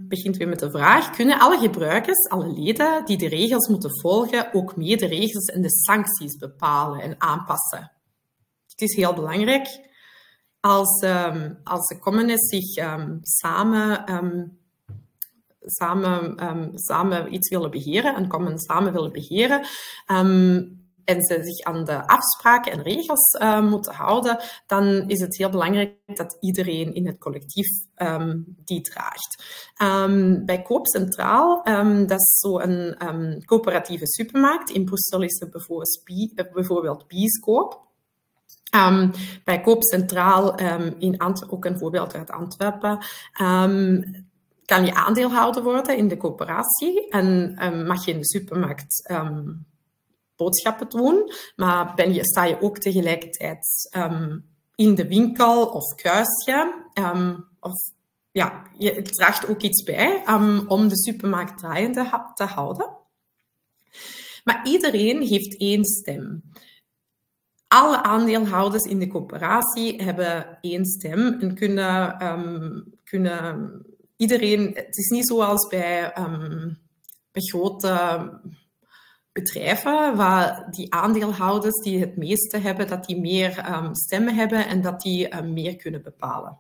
begint weer met de vraag, kunnen alle gebruikers, alle leden die de regels moeten volgen, ook mee de regels en de sancties bepalen en aanpassen? Het is heel belangrijk als de commoners zich samen iets willen beheren, een common samen willen beheren, en ze zich aan de afspraken en regels moeten houden, dan is het heel belangrijk dat iedereen in het collectief die draagt. Bij Coop Centraal, dat is zo'n coöperatieve supermarkt. In Brussel is er bijvoorbeeld Biescoop. Bij Koop Centraal in Antwerpen, ook een voorbeeld uit Antwerpen, kan je aandeelhouder worden in de coöperatie en mag je in de supermarkt boodschappen doen, maar sta je ook tegelijkertijd in de winkel of kruis je, je draagt ook iets bij om de supermarkt draaiende te houden. Maar iedereen heeft één stem. Alle aandeelhouders in de coöperatie hebben één stem en kunnen iedereen... Het is niet zoals bij grote bedrijven, waar die aandeelhouders die het meeste hebben, dat die meer stemmen hebben en dat die meer kunnen bepalen.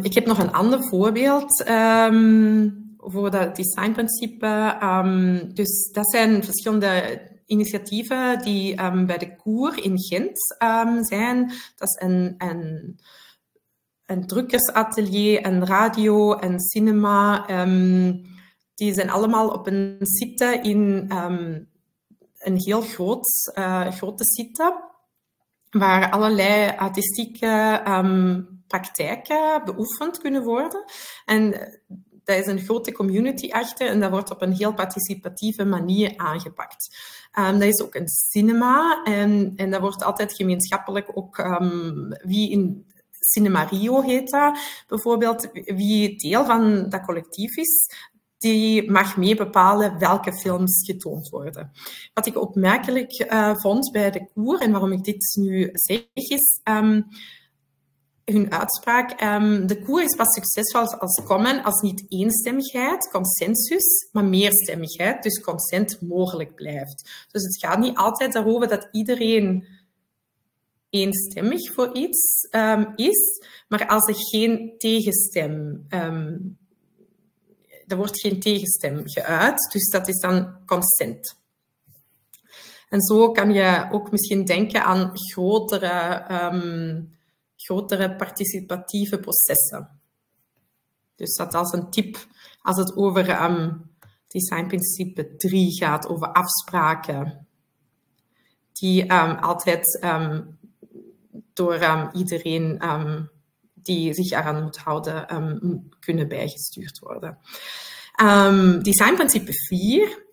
Ik heb nog een ander voorbeeld voor dat designprincipe. Dus dat zijn verschillende initiatieven die bij de Koer in Gent zijn. Dat is een drukkersatelier, een radio, een cinema. Die zijn allemaal op een site in een heel grote site, waar allerlei artistieke praktijken beoefend kunnen worden. En daar is een grote community achter en dat wordt op een heel participatieve manier aangepakt. Dat is ook een cinema en dat wordt altijd gemeenschappelijk ook wie in Cinema Rio heet dat bijvoorbeeld, wie deel van dat collectief is, die mag mee bepalen welke films getoond worden. Wat ik opmerkelijk vond bij de Koer, en waarom ik dit nu zeg, is hun uitspraak. De Koer is pas succesvol als common als niet eenstemmigheid, consensus, maar meerstemmigheid, dus consent mogelijk blijft. Dus het gaat niet altijd daarover dat iedereen eenstemmig voor iets is, maar als er geen tegenstem er wordt geen tegenstem geuit, dus dat is dan consent. En zo kan je ook misschien denken aan grotere participatieve processen. Dus dat als een tip, als het over designprincipe 3 gaat, over afspraken, die altijd door iedereen die zich eraan moet houden, kunnen bijgestuurd worden. Designprincipe 4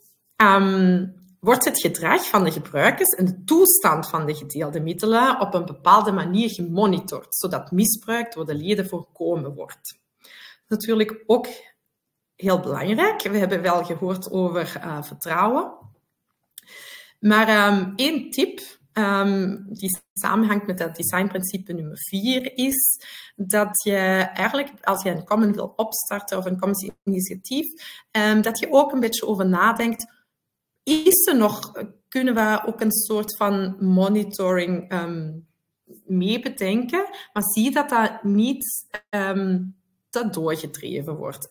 wordt het gedrag van de gebruikers en de toestand van de gedeelde middelen op een bepaalde manier gemonitord, zodat misbruik door de leden voorkomen wordt. Natuurlijk ook heel belangrijk. We hebben wel gehoord over vertrouwen. Maar één tip die samenhangt met dat designprincipe nummer 4 is dat je eigenlijk, als je een common wil opstarten of een commons initiatief, dat je ook een beetje over nadenkt, kunnen we ook een soort van monitoring mee bedenken, maar zie dat dat niet te doorgedreven wordt.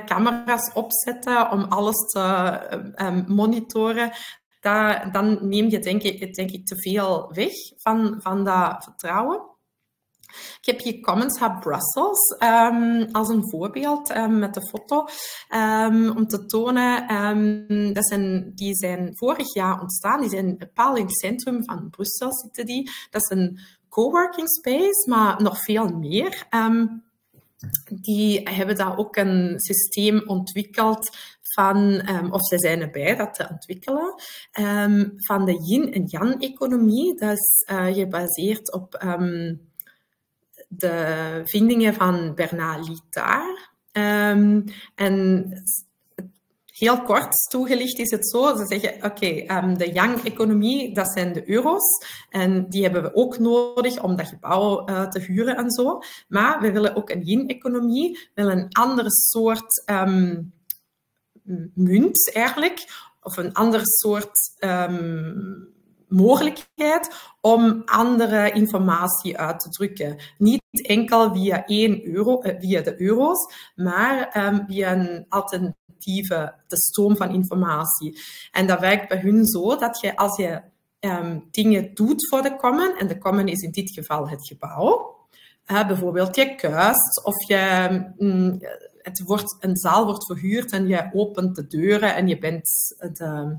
Camera's opzetten om alles te monitoren, dan neem je denk ik te veel weg van dat vertrouwen. Ik heb hier Commons Hub Brussels als een voorbeeld met de foto om te tonen. Die zijn vorig jaar ontstaan. Die zijn bepaald in het centrum van Brussel zitten die. Dat is een coworking space, maar nog veel meer. Die hebben daar ook een systeem ontwikkeld of zij zijn erbij dat te ontwikkelen, van de yin- en yang-economie. Dat is gebaseerd op de vindingen van Bernard Littard. En heel kort toegelicht is het zo, ze zeggen, de yang-economie, dat zijn de euro's. En die hebben we ook nodig om dat gebouw te huren en zo. Maar we willen ook een yin-economie, we willen een andere soort munt eigenlijk, of een andere soort mogelijkheid om andere informatie uit te drukken. Niet enkel via via de euro's, maar via een alternatieve, de stroom van informatie. En dat werkt bij hun zo dat je, als je dingen doet voor de common, en de common is in dit geval het gebouw, bijvoorbeeld je kuist of een zaal wordt verhuurd en je opent de deuren en je bent de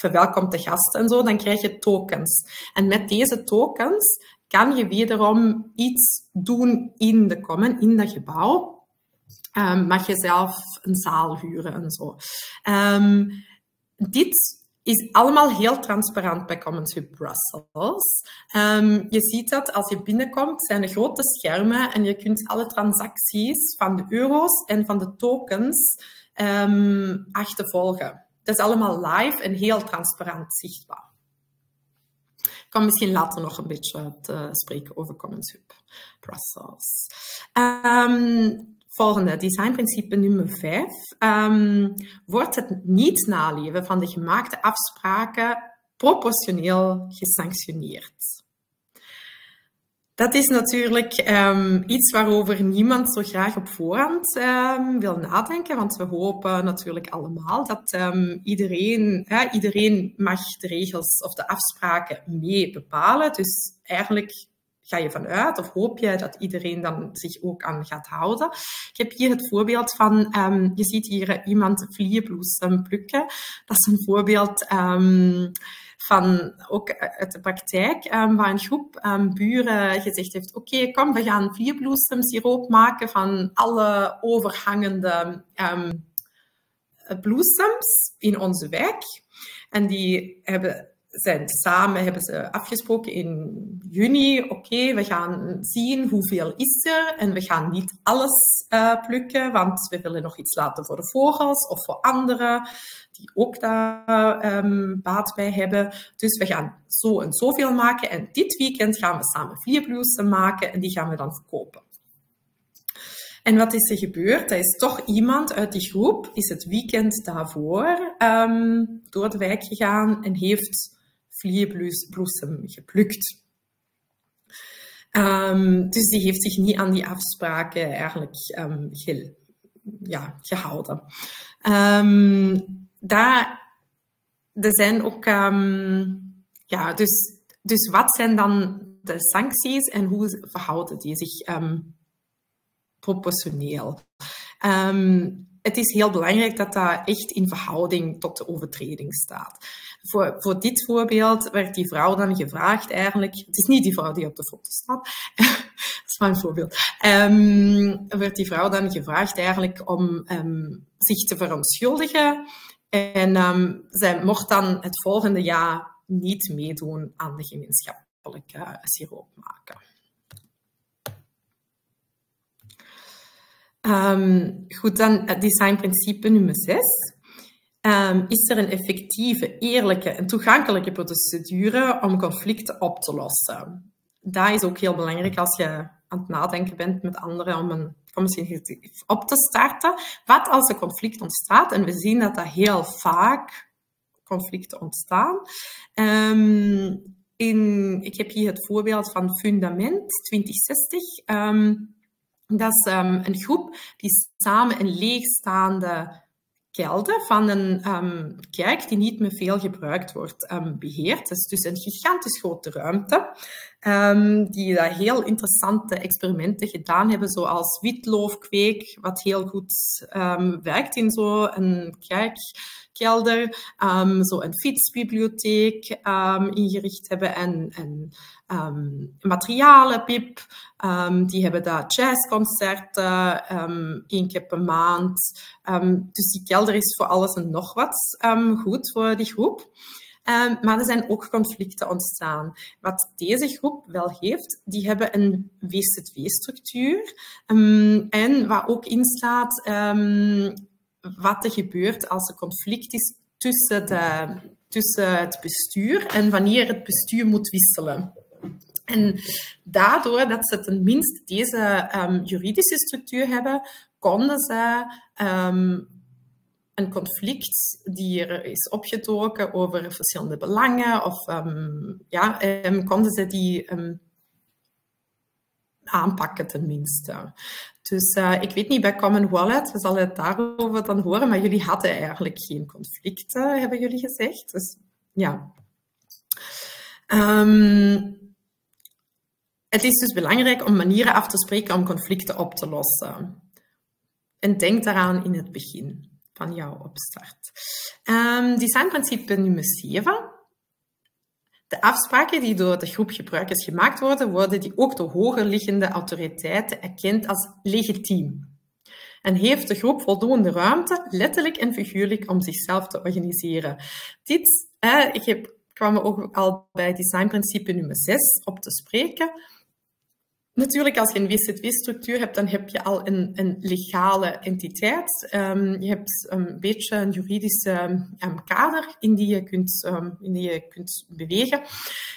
verwelkomt de gasten en zo, dan krijg je tokens. En met deze tokens kan je wederom iets doen in de common, in dat gebouw. Mag je zelf een zaal huren en zo. Dit is allemaal heel transparant bij Commons Hub Brussels. Je ziet dat als je binnenkomt, zijn er grote schermen en je kunt alle transacties van de euro's en van de tokens achtervolgen. Dat is allemaal live en heel transparant zichtbaar. Ik kan misschien later nog een beetje spreken over Commons Hub Brussels. Volgende, designprincipe nummer 5. Wordt het niet naleven van de gemaakte afspraken proportioneel gesanctioneerd? Dat is natuurlijk iets waarover niemand zo graag op voorhand wil nadenken, want we hopen natuurlijk allemaal dat iedereen mag de regels of de afspraken mee bepalen. Dus eigenlijk ga je vanuit of hoop je dat iedereen dan zich ook aan gaat houden. Ik heb hier het voorbeeld van, je ziet hier iemand vlierbloesem plukken. Dat is een voorbeeld van ook uit de praktijk, waar een groep buren gezegd heeft, oké, kom, we gaan vlierbloesemsiroop maken van alle overhangende bloesems in onze wijk. En die hebben ze afgesproken in juni, oké, we gaan zien hoeveel is er en we gaan niet alles plukken, want we willen nog iets laten voor de vogels of voor anderen die ook daar baat bij hebben. Dus we gaan zo en zoveel maken en dit weekend gaan we samen vlierbloesem maken en die gaan we dan verkopen. En wat is er gebeurd? Er is toch iemand uit die groep, is het weekend daarvoor door de wijk gegaan en heeft vlierbloesem geplukt. Dus die heeft zich niet aan die afspraken eigenlijk gehouden. Er zijn ook, dus wat zijn dan de sancties en hoe verhouden die zich proportioneel? Het is heel belangrijk dat dat echt in verhouding tot de overtreding staat. Voor dit voorbeeld werd die vrouw dan gevraagd eigenlijk, het is niet die vrouw die op de foto staat, dat is maar een voorbeeld, werd die vrouw dan gevraagd eigenlijk om zich te verontschuldigen en zij mocht dan het volgende jaar niet meedoen aan de gemeenschappelijke siroop maken. Goed, dan designprincipe nummer 6. Is er een effectieve, eerlijke en toegankelijke procedure om conflicten op te lossen? Dat is ook heel belangrijk als je aan het nadenken bent met anderen om een commissie op te starten. Wat als er conflict ontstaat? En we zien dat heel vaak conflicten ontstaan. Ik heb hier het voorbeeld van Fundament 2060. Dat is een groep die samen een leegstaande kelder van een kerk die niet meer veel gebruikt wordt beheert. Dat is dus een gigantisch grote ruimte die daar heel interessante experimenten gedaan hebben, zoals witloofkweek, wat heel goed werkt in zo'n kerkkelder, zo een fietsbibliotheek ingericht hebben en materialenpip. Die hebben daar jazzconcerten 1 keer per maand. Dus die kelder is voor alles en nog wat goed voor die groep. Maar er zijn ook conflicten ontstaan. Wat deze groep wel heeft, die hebben een WZW-structuur. En waar ook in staat wat er gebeurt als er conflict is tussen het bestuur en wanneer het bestuur moet wisselen. En daardoor dat ze tenminste deze juridische structuur hebben, konden ze een conflict die er is opgedoken over verschillende belangen, of konden ze die aanpakken tenminste. Dus ik weet niet, bij Common Wallet, we zullen het daarover dan horen, maar jullie hadden eigenlijk geen conflicten, hebben jullie gezegd. Dus ja. Het is dus belangrijk om manieren af te spreken om conflicten op te lossen. En denk daaraan in het begin. van jouw opstart. Designprincipe nummer 7. De afspraken die door de groep gebruikers gemaakt worden, worden die ook door hoger liggende autoriteiten erkend als legitiem. En heeft de groep voldoende ruimte, letterlijk en figuurlijk, om zichzelf te organiseren. Ik kwam ook al bij designprincipe nummer 6 op te spreken. Natuurlijk, als je een WZW-structuur hebt, dan heb je al een legale entiteit. Je hebt een beetje een juridische kader in die je kunt bewegen.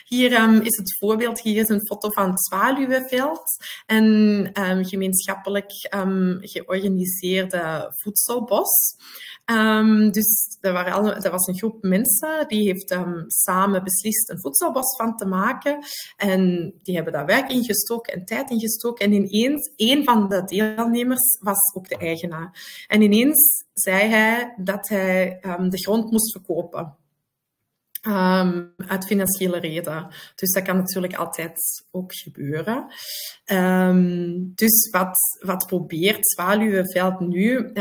Hier is het voorbeeld, hier is een foto van het zwaluwenveld, een gemeenschappelijk georganiseerde voedselbos. Dus dat was een groep mensen die heeft samen beslist een voedselbos van te maken. En die hebben daar werk in gestoken en tijd in gestoken. En ineens, een van de deelnemers was ook de eigenaar. En ineens zei hij dat hij de grond moest verkopen. Uit financiële reden. Dus dat kan natuurlijk altijd ook gebeuren. Dus wat probeert Zwaluwenveld nu?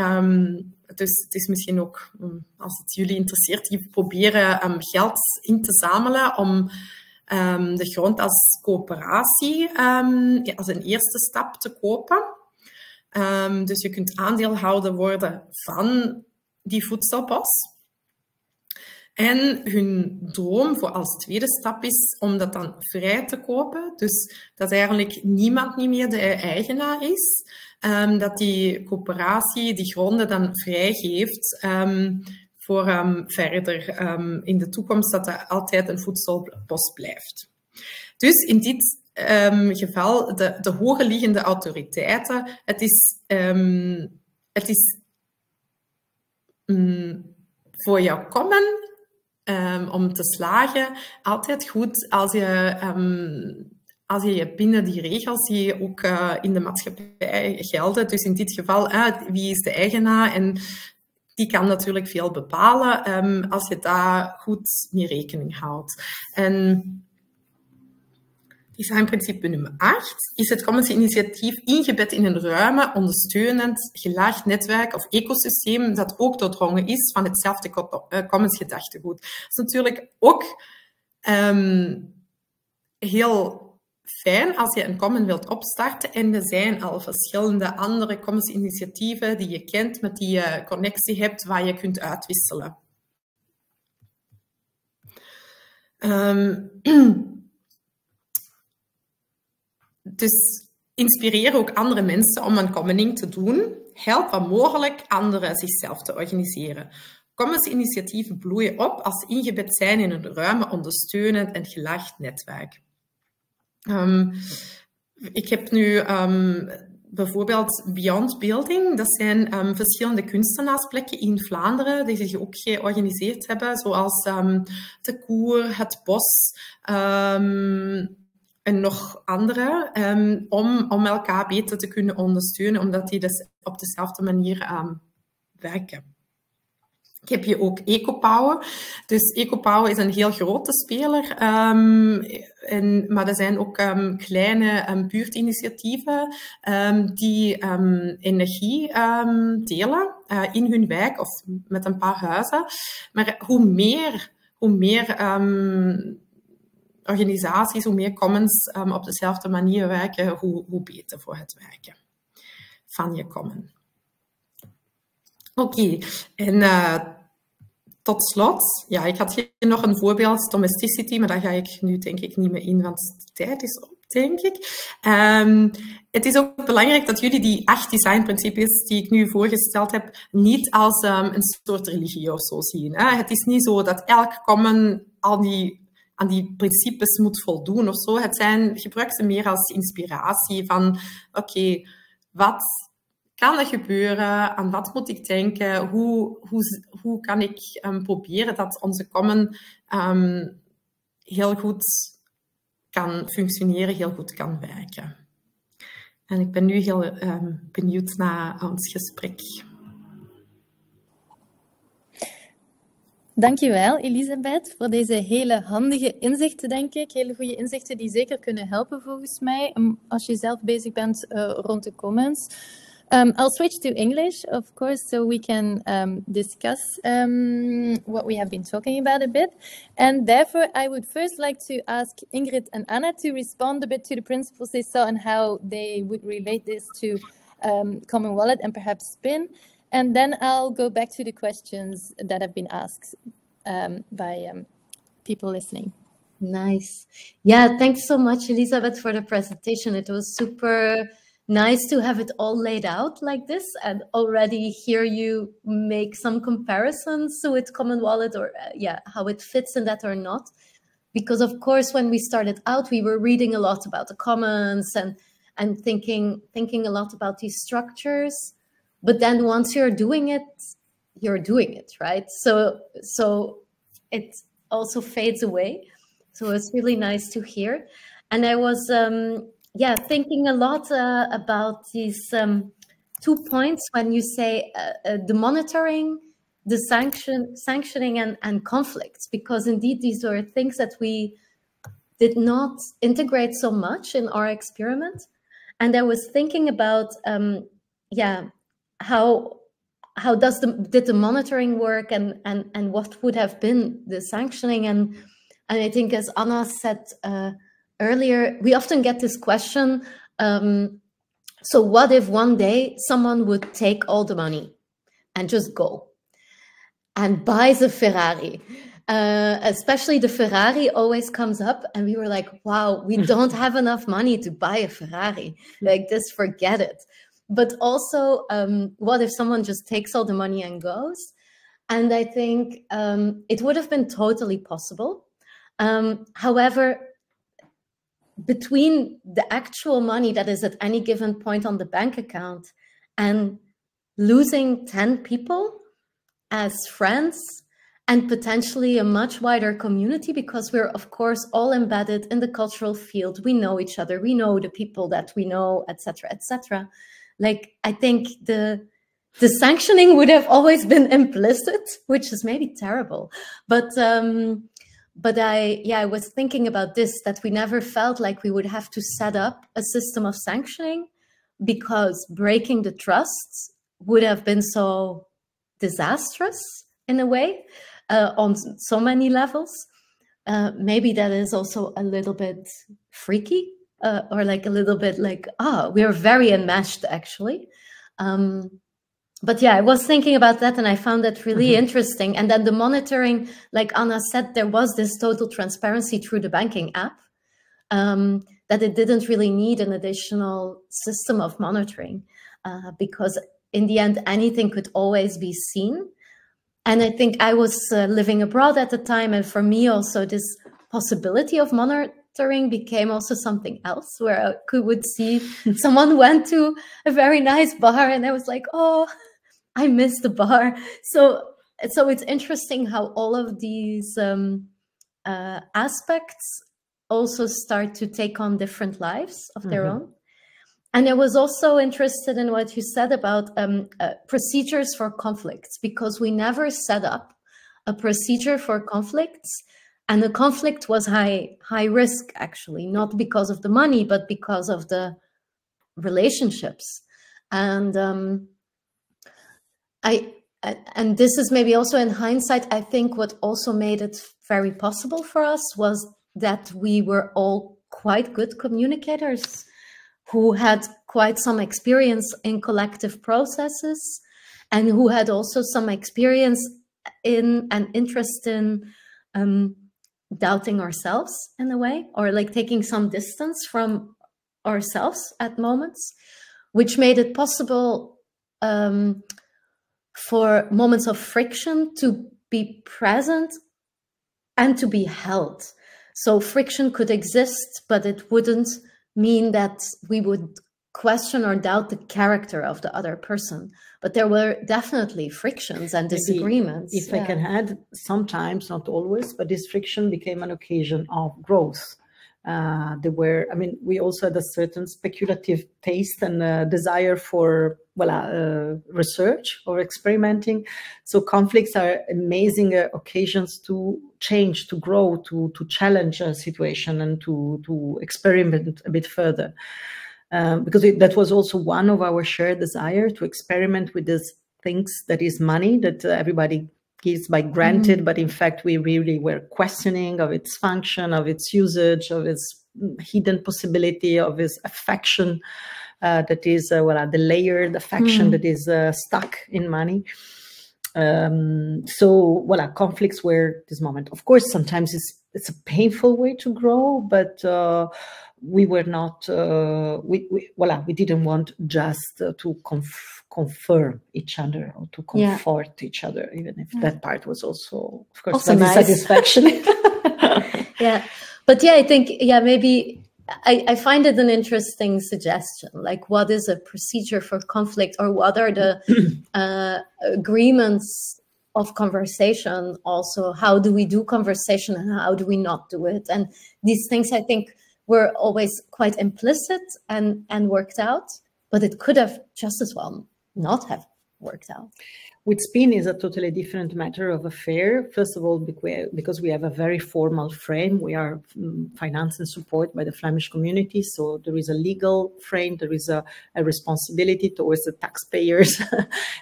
Dus het is misschien ook, als het jullie interesseert, die proberen geld in te zamelen om de grond als coöperatie, als een eerste stap te kopen. Dus je kunt aandeelhouder worden van die voedselbos. En hun droom voor als tweede stap is om dat dan vrij te kopen. Dus dat eigenlijk niemand niet meer de eigenaar is. Dat die coöperatie die gronden dan vrijgeeft voor verder in de toekomst dat er altijd een voedselbos blijft. Dus in dit geval de hoger liggende autoriteiten, het is voor jouw common om te slagen altijd goed als je binnen die regels die ook in de maatschappij gelden. Dus in dit geval, wie is de eigenaar? En die kan natuurlijk veel bepalen als je daar goed mee rekening houdt. En designprincipe nummer 8 is het commons-initiatief ingebed in een ruime, ondersteunend, gelaagd netwerk of ecosysteem dat ook doordrongen is van hetzelfde commons-gedachtegoed. Dat is natuurlijk ook heel fijn als je een common wilt opstarten en er zijn al verschillende andere commons-initiatieven die je kent, met die je connectie hebt, waar je kunt uitwisselen. Dus inspireer ook andere mensen om een commoning te doen. Help waar mogelijk anderen zichzelf te organiseren. Commons-initiatieven bloeien op als ze ingebed zijn in een ruime, ondersteunend en gelaagd netwerk. Ik heb nu bijvoorbeeld Beyond Building. Dat zijn verschillende kunstenaarsplekken in Vlaanderen die zich ook georganiseerd hebben, zoals de Koer, het Bos en nog andere, om elkaar beter te kunnen ondersteunen, omdat die dus op dezelfde manier werken. Ik heb hier ook EcoPower. Dus EcoPower is een heel grote speler. Maar er zijn ook kleine buurtinitiatieven die energie delen in hun wijk of met een paar huizen. Maar hoe meer organisaties, hoe meer commons op dezelfde manier werken, hoe beter voor het werken van je common. Oké, en tot slot, ja, ik had hier nog een voorbeeld, domesticity, maar daar ga ik nu denk ik niet meer in, want de tijd is op, denk ik. Het is ook belangrijk dat jullie die 8 designprincipes die ik nu voorgesteld heb, niet als een soort religie of zo zien. Het is niet zo dat elk common aan die principes moet voldoen of zo. Gebruik ze meer als inspiratie van, oké, wat kan er gebeuren? Aan wat moet ik denken? Hoe kan ik proberen dat onze common heel goed kan functioneren, heel goed kan werken? En ik ben nu heel benieuwd naar ons gesprek. Dankjewel, Elisabeth, voor deze hele handige inzichten, denk ik. Hele goede inzichten die zeker kunnen helpen, volgens mij, als je zelf bezig bent rond de commons. I'll switch to English, of course, so we can discuss what we have been talking about a bit. And therefore, I would first like to ask Ingrid and Anna to respond a bit to the principles they saw and how they would relate this to Common Wallet and perhaps Spin. And then I'll go back to the questions that have been asked by people listening. Nice. Yeah, thanks so much, Elisabeth, for the presentation. It was super nice to have it all laid out like this and already hear you make some comparisons with Common Wallet, or how it fits in that or not. Because of course, when we started out, we were reading a lot about the commons and thinking a lot about these structures. But then once you're doing it, right? So it also fades away. So it's really nice to hear. And I was thinking a lot about these 2 points when you say the monitoring, the sanctioning and conflicts, because indeed these are things that we did not integrate so much in our experiment. And I was thinking about how did the monitoring work and what would have been the sanctioning, and I think, as Anna said earlier, we often get this question, so what if one day someone would take all the money and just go and buys a Ferrari? Especially the Ferrari always comes up, and we were like, wow, we don't have enough money to buy a Ferrari. Like this, forget it. But also, what if someone just takes all the money and goes? And I think it would have been totally possible. However, between the actual money that is at any given point on the bank account and losing 10 people as friends and potentially a much wider community, because we're of course all embedded in the cultural field, we know each other, we know the people that we know, etc., etc. Like, I think the sanctioning would have always been implicit, which is maybe terrible, but I was thinking about this, that we never felt like we would have to set up a system of sanctioning, because breaking the trust would have been so disastrous in a way, on so many levels. Maybe that is also a little bit freaky, or like a little bit like, we are very enmeshed actually. But yeah, I was thinking about that and I found that really interesting. And then the monitoring, like Anna said, there was this total transparency through the banking app, that it didn't really need an additional system of monitoring, because in the end, anything could always be seen. And I think I was living abroad at the time. And for me also, this possibility of monitoring became also something else, where I would see someone went to a very nice bar and I was like, oh, I missed the bar. So it's interesting how all of these aspects also start to take on different lives of their own. And I was also interested in what you said about procedures for conflicts, because we never set up a procedure for conflicts. And the conflict was high risk, actually, not because of the money, but because of the relationships. And and this is maybe also in hindsight, I think what also made it very possible for us was that we were all quite good communicators who had quite some experience in collective processes, and who had also some experience in and interest in doubting ourselves in a way, or like taking some distance from ourselves at moments, which made it possible for moments of friction to be present and to be held. So friction could exist, but it wouldn't mean that we would question or doubt the character of the other person. But there were definitely frictions and disagreements. If I can add, sometimes, not always, but this friction became an occasion of growth. We also had a certain speculative taste and desire for research or experimenting. So conflicts are amazing occasions to change, to grow, to challenge a situation and to experiment a bit further. because that was also one of our shared desire to experiment with these things that is money that everybody gives by granted, but in fact we really were questioning of its function, of its usage, of its hidden possibility, of its affection that is the layered affection that is stuck in money. So conflicts were this moment. Of course, sometimes it's a painful way to grow, but we were not. We didn't want just to confirm each other or to comfort each other, even if that part was also, of course, also nice. Satisfaction. Yeah, but I think maybe. I find it an interesting suggestion, like what is a procedure for conflict, or what are the agreements of conversation? Also, how do we do conversation and how do we not do it? And these things, I think, were always quite implicit and worked out, but it could have just as well not have worked out. With SPIN is a totally different matter of affair. First of all, because we have a very formal frame. We are financed and supported by the Flemish community. So there is a legal frame. There is a responsibility towards the taxpayers.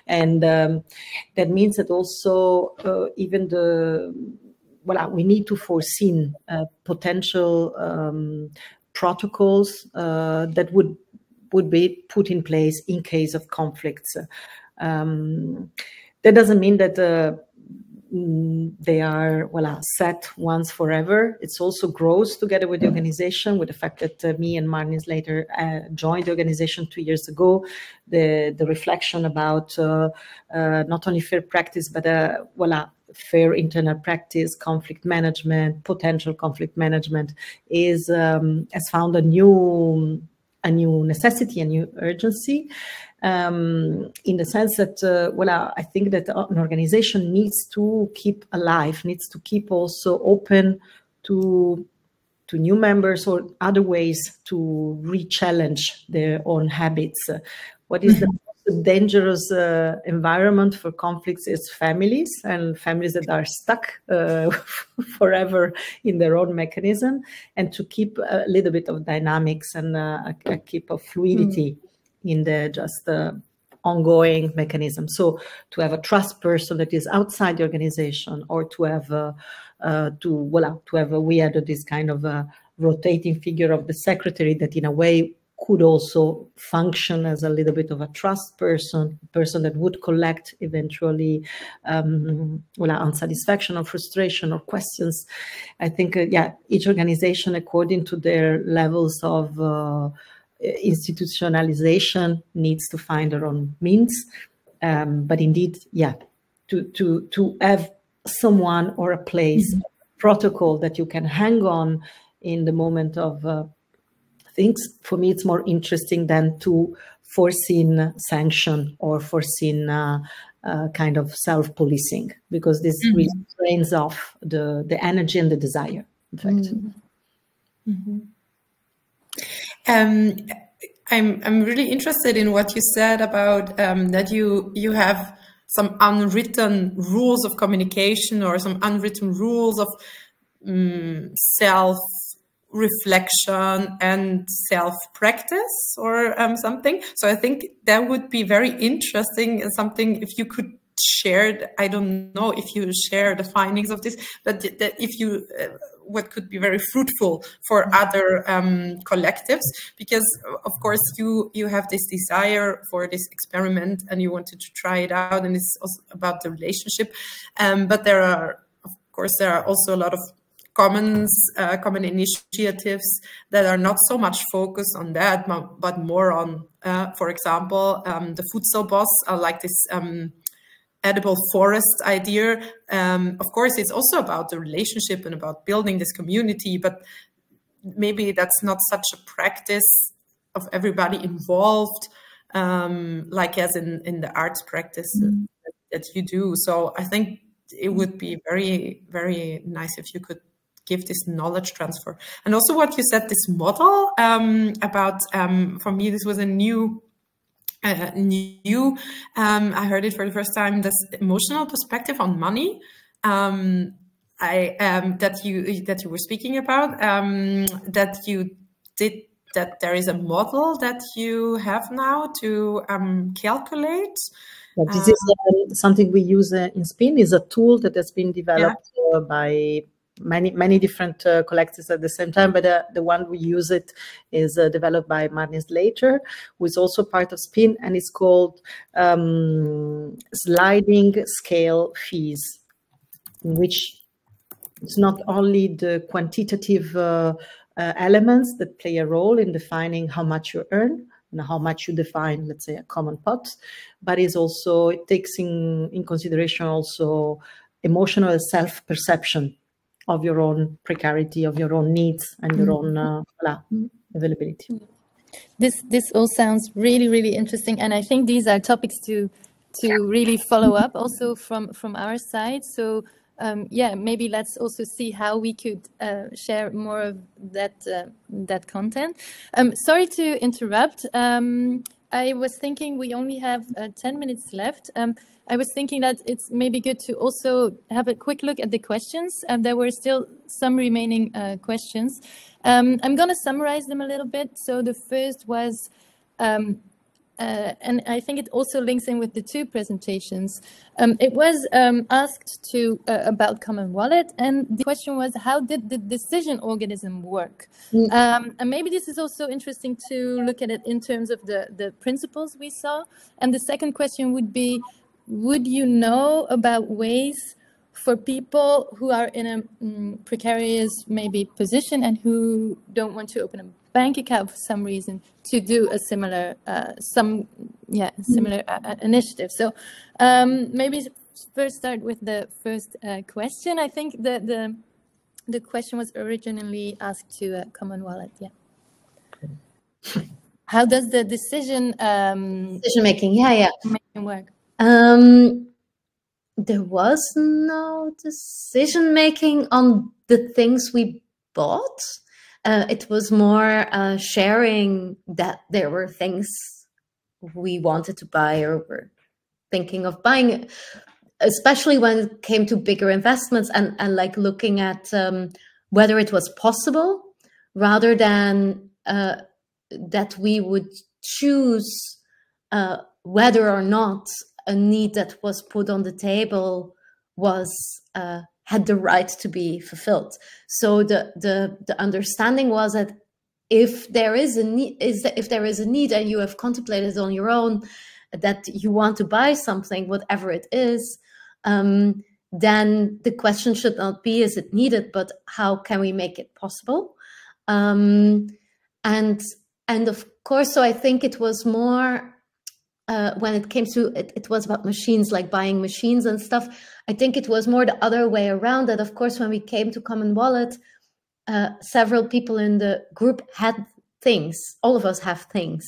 And that means that also even we need to foresee potential protocols that would be put in place in case of conflicts. That doesn't mean that they are set once forever. It's also grows together with the organization, with the fact that me and Marnix later joined the organization 2 years ago. The reflection about not only fair practice, but fair internal practice, conflict management, potential conflict management has found a new necessity, a new urgency. In the sense that, I think that an organization needs to keep alive, needs to keep also open to new members or other ways to re-challenge their own habits. What is the most dangerous environment for conflicts is families, and families that are stuck forever in their own mechanism, and to keep a little bit of dynamics and keep a fluidity in the ongoing mechanism. So to have a trust person that is outside the organization, or to have we had this kind of a rotating figure of the secretary that in a way could also function as a little bit of a trust person that would collect eventually unsatisfaction or frustration or questions. I think each organization, according to their levels of institutionalization, needs to find their own means, but indeed, to have someone or a place, protocol that you can hang on in the moment of things. For me, it's more interesting than to foreseen sanction or foreseen kind of self-policing, because this really drains off the energy and the desire, in fact. I'm really interested in what you said about that you have some unwritten rules of communication, or some unwritten rules of self-reflection and self-practice, or something. So I think that would be very interesting, and something if you could share. I don't know if you share the findings of this, but that if you what could be very fruitful for other collectives, because of course you have this desire for this experiment and you wanted to try it out, and it's also about the relationship, but there are also a lot of common initiatives that are not so much focused on that, but more on for example the food cell boss, like this edible forest idea. Of course, it's also about the relationship and about building this community, but maybe that's not such a practice of everybody involved, like as in the arts practice that you do. So I think it would be very, very nice if you could give this knowledge transfer. And also what you said, this model about, for me, this was a new, I heard it for the first time, this emotional perspective on money that you were speaking about, that you did that there is a model that you have now to calculate. Yeah, this is something we use in SPIN. Is a tool that has been developed by many different collectors at the same time, but the one we use it is developed by Marnix Later, who is also part of SPIN, and it's called sliding scale fees, in which it's not only the quantitative elements that play a role in defining how much you earn and how much you define, let's say, a common pot, but it takes in consideration also emotional self-perception of your own precarity, of your own needs, and your own availability. This all sounds really, really interesting, and I think these are topics to really follow up also from our side. So yeah, maybe let's also see how we could share more of that content. Sorry to interrupt. I was thinking we only have 10 minutes left. I was thinking that it's maybe good to also have a quick look at the questions. There were still some remaining questions. I'm going to summarize them a little bit. So the first was, and I think it also links in with the two presentations. It was asked about Common Wallet, and the question was, how did the decision organism work? And maybe this is also interesting to look at it in terms of the principles we saw. And the second question would be, would you know about ways for people who are in a precarious maybe position and who don't want to open a bank account for some reason to do a similar initiative? So maybe first start with the first question. I think the question was originally asked to Common Wallet. Yeah. How does the decision making work? There was no decision making on the things we bought. It was more sharing that there were things we wanted to buy or were thinking of buying, especially when it came to bigger investments and like looking at whether it was possible, rather than that we would choose whether or not a need that was put on the table had the right to be fulfilled. So the understanding was that if there is a need and you have contemplated on your own that you want to buy something, whatever it is, then the question should not be, is it needed, but how can we make it possible? And of course, so I think it was more when it came to it was about machines, like buying machines and stuff. I think it was more the other way around, that of course when we came to Common Wallet, several people in the group had things. All of us have things,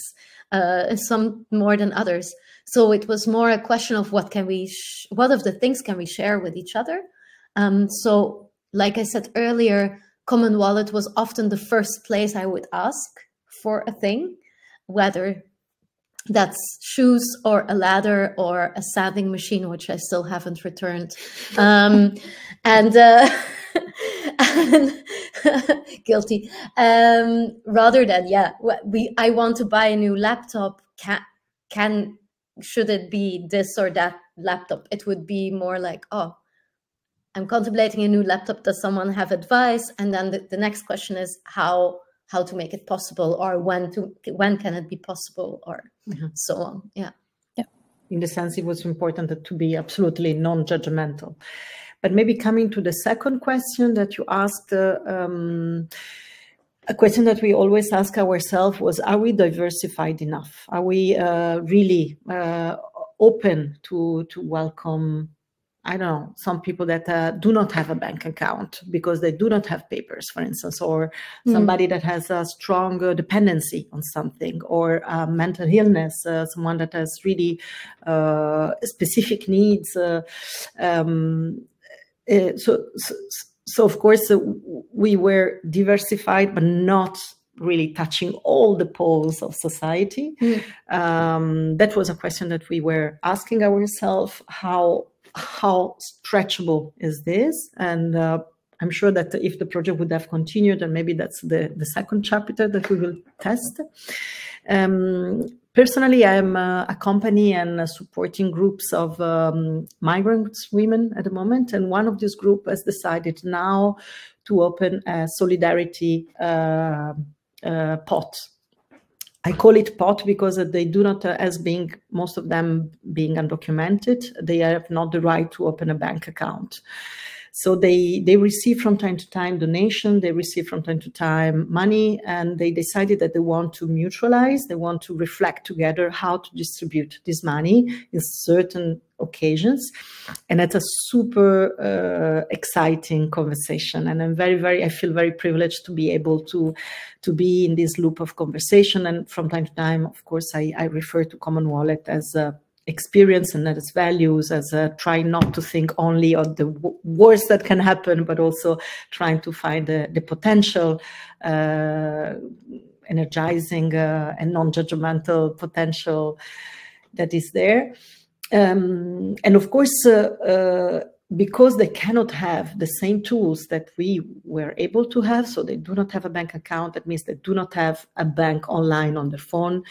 some more than others. So it was more a question of what of the things can we share with each other. So like I said earlier, Common Wallet was often the first place I would ask for a thing, whether that's shoes or a ladder or a sanding machine, which I still haven't returned. And guilty. Rather than, I want to buy a new laptop. Should it be this or that laptop? It would be more like, oh, I'm contemplating a new laptop. Does someone have advice? And then the next question is how to make it possible, or when can it be possible, or so on. Yeah. In the sense, it was important to be absolutely non-judgmental. But maybe coming to the second question that you asked, a question that we always ask ourselves was, are we diversified enough? Are we really open to welcome, I don't know, some people that do not have a bank account because they do not have papers, for instance, or somebody that has a strong dependency on something, or mental illness, someone that has really specific needs. So of course, we were diversified, but not really touching all the poles of society. That was a question that we were asking ourselves, how stretchable is this? And I'm sure that if the project would have continued, and maybe that's the second chapter that we will test. Personally, I'm accompanying and supporting groups of migrant women at the moment, and one of these groups has decided now to open a solidarity pot. I call it pot because they do not, as being most of them being undocumented, they have not the right to open a bank account. So they receive from time to time donation, they receive from time to time money, and they decided that they want to mutualize, they want to reflect together how to distribute this money in certain occasions. And that's a super exciting conversation. And I'm I feel very privileged to be able to be in this loop of conversation. And from time to time, of course, I refer to Common Wallet as a experience and as values, as trying not to think only of the worst that can happen, but also trying to find the potential, energizing and non-judgmental potential that is there. And of course, because they cannot have the same tools that we were able to have, so they do not have a bank account, that means they do not have a bank online on their phone.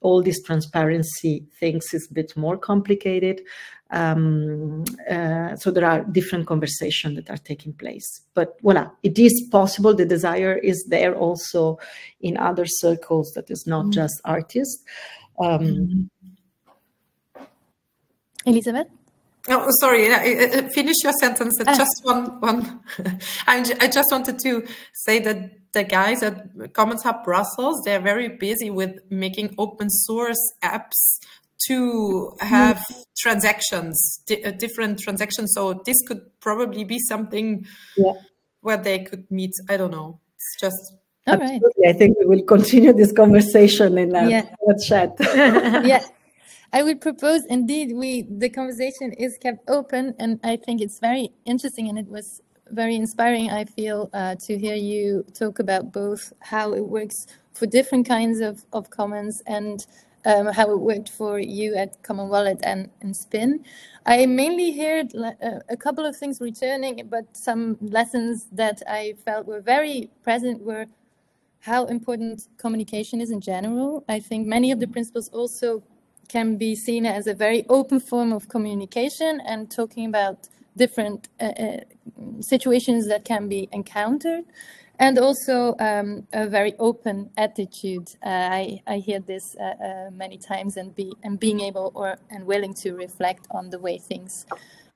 All these transparency things is a bit more complicated. So there are different conversations that are taking place. But voila, it is possible. The desire is there also in other circles that is not just artists. Elisabeth? Oh, sorry. Finish your sentence. Just one. I just wanted to say that the guys at Commons Hub Brussels, they're very busy with making open source apps to have transactions, different transactions. So this could probably be something where they could meet. I don't know. It's just... All right. I think we will continue this conversation in a chat. Yeah. I would propose, indeed, the conversation is kept open, and I think it's very interesting, and it was very inspiring, I feel, to hear you talk about both how it works for different kinds of commons and how it worked for you at Common Wallet and Spin. I mainly heard a couple of things returning, but some lessons that I felt were very present were how important communication is in general. I think many of the principles also can be seen as a very open form of communication and talking about different situations that can be encountered, and also a very open attitude. I hear this many times, and being able and willing to reflect on the way things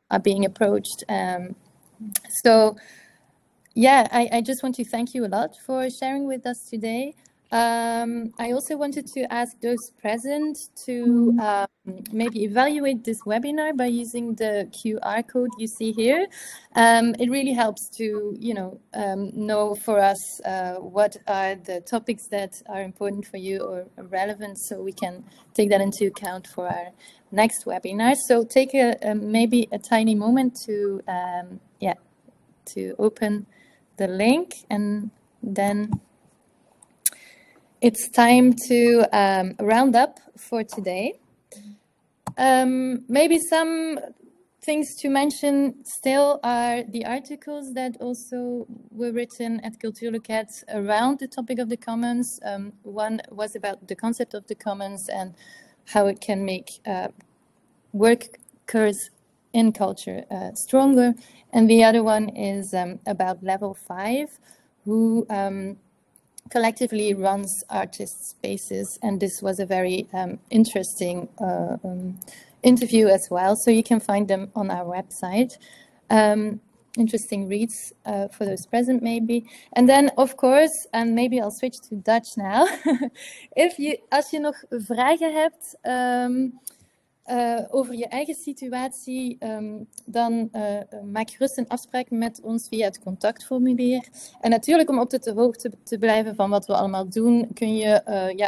are being approached. So yeah, I just want to thank you a lot for sharing with us today. I also wanted to ask those present to maybe evaluate this webinar by using the QR code you see here. It really helps to, know for us what are the topics that are important for you or relevant, so we can take that into account for our next webinar. So take maybe a tiny moment to open the link, and then it's time to round up for today. Maybe some things to mention still are the articles that also were written at Cultuurwerkers around the topic of the commons. One was about the concept of the commons and how it can make workers in culture stronger. And the other one is about Level 5, who collectively runs artist spaces, and this was a very interesting interview as well, so you can find them on our website. Interesting reads for those present maybe. And then of course, and maybe I'll switch to Dutch now, als je nog vragen hebt over je eigen situatie, dan maak gerust een afspraak met ons via het contactformulier. En natuurlijk, om op de hoogte te blijven van wat we allemaal doen, kun je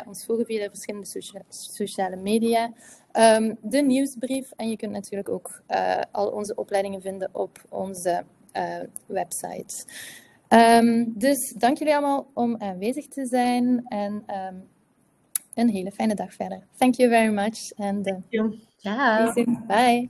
ons volgen via de verschillende sociale media. De nieuwsbrief, en je kunt natuurlijk ook al onze opleidingen vinden op onze website. Dus dank jullie allemaal om aanwezig te zijn en een hele fijne dag verder. Thank you very much. And Ciao. Bye.